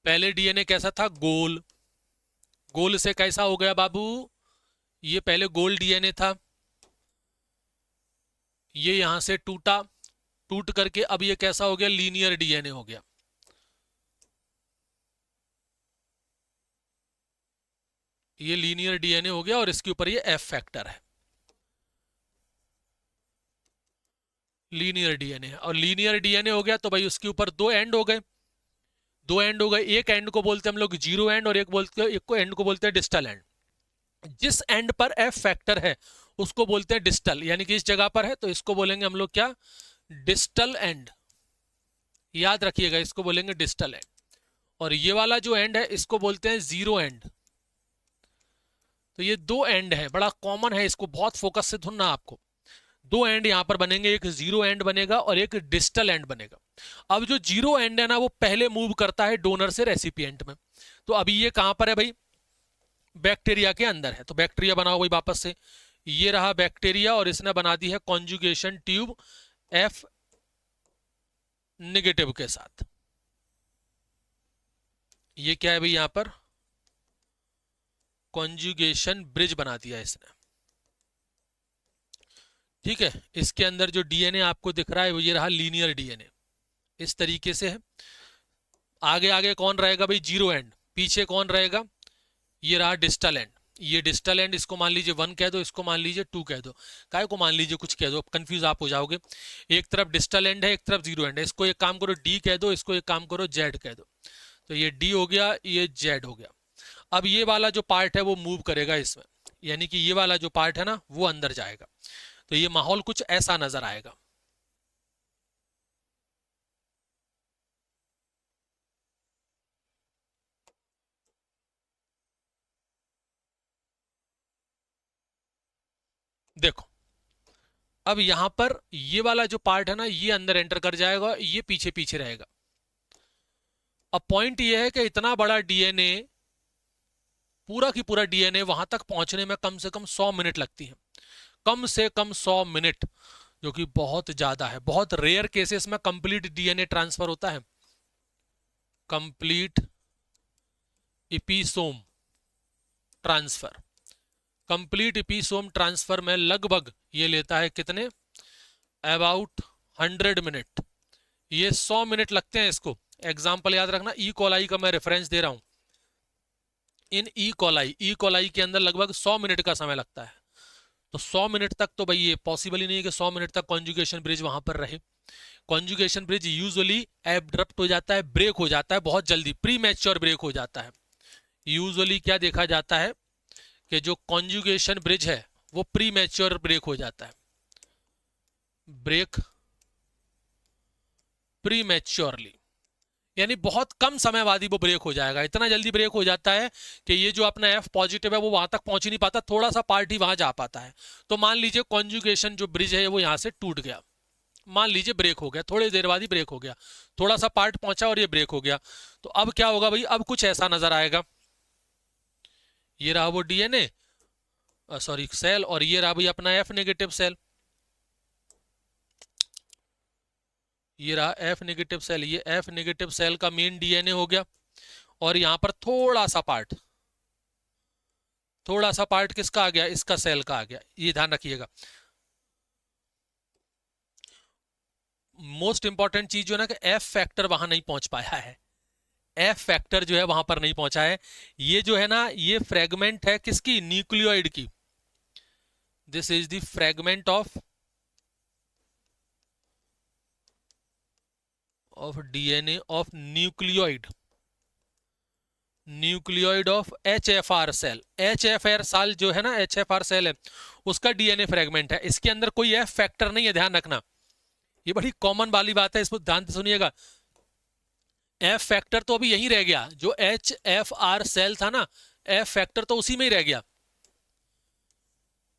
Speaker 1: पहले डीएनए कैसा था? गोल, गोल से कैसा हो गया बाबू? ये पहले गोल डीएनए था, ये यहां से टूटा, टूट करके अब ये कैसा हो गया? लीनियर डीएनए हो गया। ये लीनियर डीएनए हो गया और इसके ऊपर ये एफ फैक्टर है, लीनियर डीएनए। और लीनियर डीएनए हो गया तो भाई उसके ऊपर दो एंड हो गए, दो एंड हो गए। एक एंड को बोलते हैं हम लोग जीरो एंड और एक को एंड को बोलते हैं डिस्टल एंड। जिस एंड पर एफ फैक्टर है उसको बोलते हैं डिस्टल, यानी कि इस जगह पर है तो इसको बोलेंगे हम लोग क्या, डिस्टल एंड। याद रखिएगा इसको बोलेंगे डिस्टल एंड। और ये वाला जो एंड है इसको बोलते हैं जीरो एंड। तो ये दो एंड है, बड़ा कॉमन है, इसको बहुत फोकस से सुनना आपको। दो एंड यहां पर बनेंगे, एक जीरो एंड बनेगा और एक डिस्टल एंड बनेगा। अब जो जीरो एंड है ना वो पहले मूव करता है डोनर से रेसिपिएंट में। तो अभी ये कहां पर है भाई, बैक्टीरिया के अंदर है। तो बैक्टीरिया बनाओ भाई वापस से, ये रहा बैक्टीरिया और इसने बना दी है कॉन्जुगेशन ट्यूब एफ नेगेटिव के साथ। ये क्या है भाई, यहां पर कॉन्जुगेशन ब्रिज बना दिया इसने, ठीक है। इसके अंदर जो डीएनए आपको दिख रहा है वो ये रहा लीनियर डीएनए, इस तरीके से है। आगे आगे कौन रहेगा भाई, जीरो एंड। पीछे कौन रहेगा, ये रहा डिस्टल एंड। ये डिस्टल एंड, इसको मान लीजिए 1 कह दो, इसको मान लीजिए 2 कह दो, काय को मान लीजिए कुछ कह दो, कंफ्यूज आप हो जाओगे। एक तरफ डिस्टल एंड है, एक तरफ जीरो एंड है। इसको एक काम करो डी कह दो, इसको एक काम करो जेड कह दो। तो ये डी हो गया, ये जेड हो गया। अब ये वाला जो पार्ट है वो मूव करेगा इसमें, यानी कि ये वाला जो पार्ट है ना वो अंदर जाएगा। तो ये माहौल कुछ ऐसा नजर आएगा। देखो अब यहां पर ये वाला जो पार्ट है ना ये अंदर एंटर कर जाएगा, ये पीछे पीछे रहेगा। अब पॉइंट ये है कि इतना बड़ा डीएनए, पूरा की पूरा डीएनए वहां तक पहुंचने में कम से कम 100 मिनट लगती है, कम से कम 100 मिनट, जो कि बहुत ज्यादा है। बहुत रेयर केसेस में कंप्लीट डीएनए ट्रांसफर होता है, कंप्लीट इपीसोम ट्रांसफर। कंप्लीट इपीसोम ट्रांसफर में लगभग ये लेता है कितने, अबाउट 100 मिनट। ये 100 मिनट लगते हैं इसको। एग्जाम्पल याद रखना, ई कोलाई का मैं रेफरेंस दे रहा हूं। इन ई कोलाई के अंदर लगभग 100 मिनट का समय लगता है। तो 100 मिनट तक तो भाई ये पॉसिबल ही नहीं है कि 100 मिनट तक कॉन्जुगेशन ब्रिज वहां पर रहे। कॉन्जुगेशन ब्रिज यूजुअली एब्रप्ट हो जाता है, ब्रेक हो जाता है बहुत जल्दी, प्री मैच्योर ब्रेक हो जाता है। यूजुअली क्या देखा जाता है कि जो कॉन्जुगेशन ब्रिज है वो प्री मैच्योर ब्रेक हो जाता है, ब्रेक प्री मैच्योरली, यानी बहुत कम समय बाद ही वो ब्रेक हो जाएगा। इतना जल्दी ब्रेक हो जाता है कि ये जो अपना एफ पॉजिटिव है वो वहां तक पहुंच ही नहीं पाता, थोड़ा सा पार्ट ही वहां जा पाता है। तो मान लीजिए कॉन्जुगेशन जो ब्रिज है वो यहां से टूट गया, मान लीजिए ब्रेक हो गया, थोड़ी देर बाद ही ब्रेक हो गया, थोड़ा सा पार्ट पहुंचा और ये ब्रेक हो गया। तो अब क्या होगा भाई, अब कुछ ऐसा नजर आएगा। ये रहा वो डीएनए, सॉरी सेल, और ये रहा भाई अपना एफ नेगेटिव सेल। ये रहा एफ नेगेटिव सेल, ये एफ नेगेटिव सेल का मेन डीएनए हो गया। और यहां पर थोड़ा सा पार्ट, थोड़ा सा पार्ट किसका आ गया, इसका सेल का आ गया। ये ध्यान रखिएगा। मोस्ट इंपॉर्टेंट चीज जो है ना कि एफ फैक्टर वहां नहीं पहुंच पाया है, एफ फैक्टर जो है वहां पर नहीं पहुंचा है। ये जो है ना ये फ्रेगमेंट है किसकी, न्यूक्लियोइड की। This is the fragment of DNA of nucleoid of Hfr cell. Hfr cell जो है ना, एचएफआर सेल है उसका डीएनए फ्रेगमेंट है। इसके अंदर कोई एफ फैक्टर नहीं है, ध्यान रखना, ये बड़ी कॉमन वाली बात है, इसको ध्यान से सुनिएगा। एफ फैक्टर तो अभी यहीं रह गया, जो एचएफआर सेल था ना, एफ फैक्टर तो उसी में ही रह गया,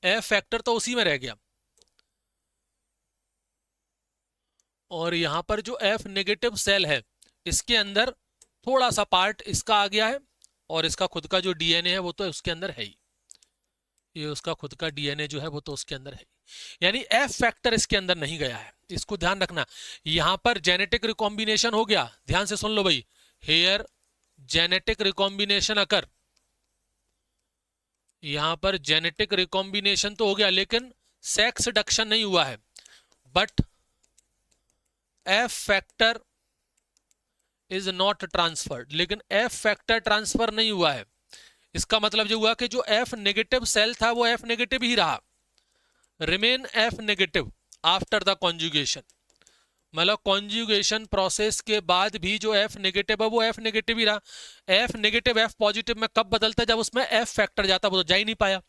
Speaker 1: एफ फैक्टर तो उसी में रह गया। और यहां पर जो एफ नेगेटिव सेल है इसके अंदर थोड़ा सा पार्ट इसका आ गया है, और इसका खुद का जो डीएनए है वो तो उसके अंदर है ही, ये उसका खुद का डीएनए जो है वो तो उसके अंदर है, यानी एफ फैक्टर इसके अंदर नहीं गया है। इसको ध्यान रखना। यहां पर जेनेटिक रिकॉम्बिनेशन हो गया, ध्यान से सुन लो भाई, हेयर जेनेटिक रिकॉम्बिनेशन अकर, यहां पर जेनेटिक रिकॉम्बिनेशन तो हो गया लेकिन सेक्स रिडक्शन नहीं हुआ है। But F factor is not transferred, लेकिन एफ फैक्टर ट्रांसफर नहीं हुआ है। इसका मतलब जो हुआ कि जो F नेगेटिव सेल था वो F नेगेटिव ही रहा, remain F negative after the conjugation. मतलब कॉन्जुगेशन प्रोसेस के बाद भी जो F नेगेटिव है वो F नेगेटिव ही रहा। F नेगेटिव F पॉजिटिव में कब बदलता है? जब उसमें F फैक्टर जाता, वो तो जा ही नहीं पाया,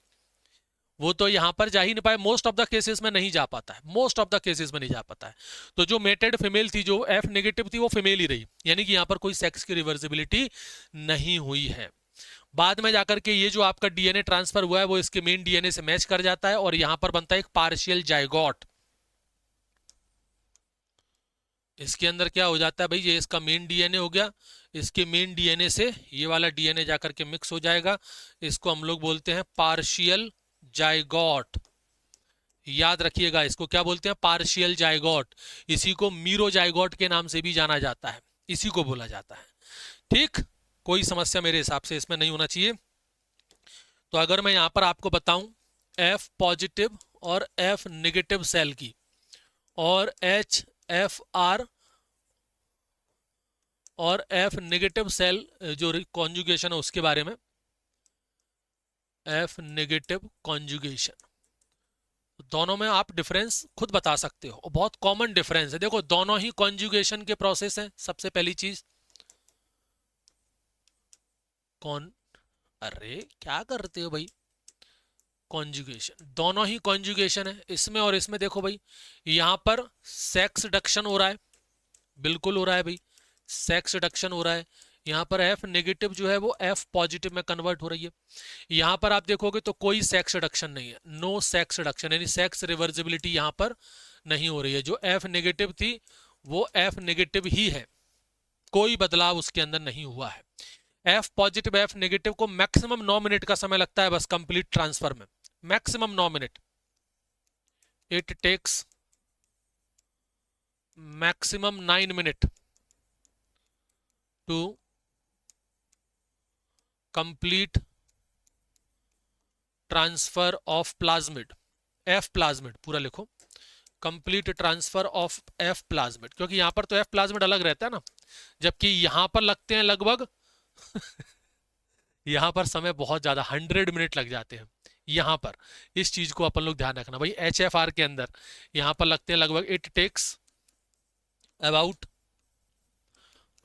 Speaker 1: वो तो यहां पर जा ही नहीं पाया, मोस्ट ऑफ द केसेस में नहीं जा पाता है, मोस्ट ऑफ द केसेस में नहीं जा पाता है। तो जो मेटेड फीमेल थी, जो F नेगेटिव थी, वो फीमेल ही रही, यानी कि यहां पर कोई सेक्स की रिवर्सिबिलिटी नहीं हुई है। बाद में जाकर के ये जो आपका डीएनए ट्रांसफर हुआ है वो इसके मेन डीएनए से मैच कर जाता है और यहां पर बनता है एक पार्शियल जाइगोट। इसके अंदर क्या हो जाता है भाई, ये इसका मेन डीएनए हो गया, इसके मेन डीएनए से ये वाला डीएनए जाकर के मिक्स हो जाएगा, इसको हम लोग बोलते हैं पार्शियल जाइगोट। याद रखिएगा, इसको क्या बोलते हैं? Partial zygote. इसी को मीरो जाइगोट के नाम से भी जाना जाता है, इसी को बोला जाता है। ठीक, कोई समस्या मेरे हिसाब से इसमें नहीं होना चाहिए। तो अगर मैं यहां पर आपको बताऊं F पॉजिटिव और F नेगेटिव सेल की और HFR और F नेगेटिव सेल जो कॉन्जुगेशन है उसके बारे में, F नेगेटिव कॉन्जुगेशन, दोनों में आप डिफरेंस खुद बता सकते हो और बहुत कॉमन डिफरेंस है। देखो दोनों ही कॉन्जुगेशन के प्रोसेस हैं। सबसे पहली चीज अरे क्या करते हो भाई, कॉन्जुगेशन, दोनों ही कॉन्जुगेशन है इसमें और इसमें। देखो भाई यहां पर सेक्स रिडक्शन हो रहा है, बिल्कुल हो रहा है भाई, सेक्स रिडक्शन हो रहा है। यहाँ पर F नेगेटिव जो है वो F पॉजिटिव में कन्वर्ट हो रही है। यहाँ पर आप देखोगे तो कोई सेक्स रिडक्शन नहीं है, नो सेक्स रिडक्शन, यानी सेक्स रिवर्सिबिलिटी यहाँ पर नहीं हो रही है। जो F नेगेटिव थी वो F नेगेटिव ही है, कोई बदलाव उसके अंदर नहीं हुआ है। F पॉजिटिव F नेगेटिव को मैक्सिमम 9 मिनट का समय लगता है बस कंप्लीट ट्रांसफर में, maximum 9 minute. It takes maximum 9 minute to complete transfer of plasmid, F plasmid पूरा लिखो, complete transfer of F plasmid, क्योंकि यहां पर तो F प्लाज्मिड अलग रहता है ना, जबकि यहां पर लगते हैं लगभग यहां पर समय बहुत ज्यादा 100 मिनट लग जाते हैं यहां पर। इस चीज को अपन लोग ध्यान रखना भाई, HFR के अंदर यहां पर लगते हैं लगभग, it takes about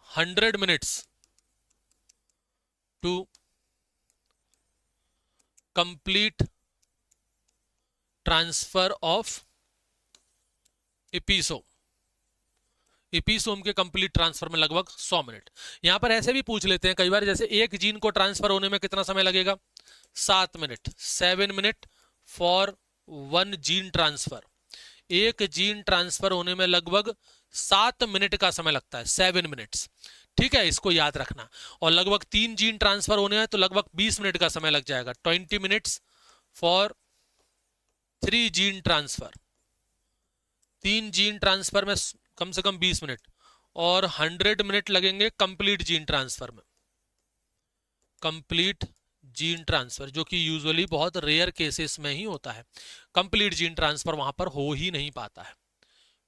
Speaker 1: 100 minutes to complete transfer of episome. Episome के कंप्लीट ट्रांसफर में लगभग 100 मिनट। यहां पर ऐसे भी पूछ लेते हैं कई बार, जैसे एक जीन को ट्रांसफर होने में कितना समय लगेगा? 7 minute, 7 minute for 1 gene transfer. एक जीन ट्रांसफर होने में लगभग 7 मिनट का समय लगता है, 7 मिनट्स। ठीक है, इसको याद रखना। और लगभग 3 जीन ट्रांसफर होने हैं तो लगभग 20 मिनट का समय लग जाएगा, 20 minutes for 3 gene transfer. 3 gene transfer में कम से कम 20 मिनट और 100 मिनट लगेंगे कंप्लीट जीन ट्रांसफर में, कंप्लीट जीन ट्रांसफर, जो कि यूजुअली बहुत रेयर केसेस में ही होता है। कंप्लीट जीन ट्रांसफर वहां पर हो ही नहीं पाता है,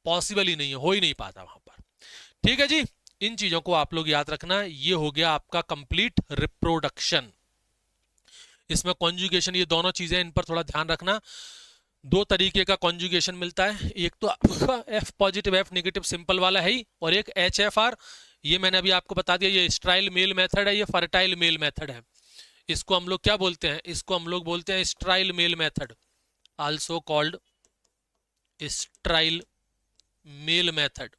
Speaker 1: पॉसिबल ही नहीं है, हो ही नहीं पाता वहां पर। ठीक है जी, इन चीजों को आप लोग याद रखना। ये हो गया आपका कंप्लीट रिप्रोडक्शन। इसमें कॉन्जुगेशन, ये दोनों चीजें, इन पर थोड़ा ध्यान रखना। 2 तरीके का कॉन्जुगेशन मिलता है, एक तो आपका F positive F negative simple वाला है ही, और एक HFR, ये मैंने अभी आपको बता दिया, ये स्ट्राइल मेल मेथड है, ये फर्टाइल मेल मेथड है। इसको हम लोग क्या बोलते हैं? इसको हम लोग बोलते हैं sterile male method, also called sterile male method,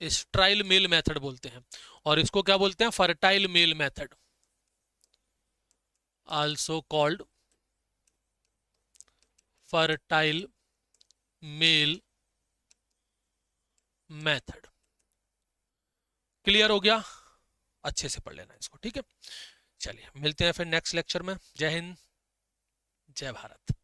Speaker 1: sterile male method बोलते हैं। और इसको क्या बोलते हैं? Fertile male method, also called fertile male method. Clear हो गया? अच्छे से पढ़ लेना इसको, ठीक है। चलिए मिलते हैं फिर नेक्स्ट लेक्चर में। जय हिंद, जय भारत।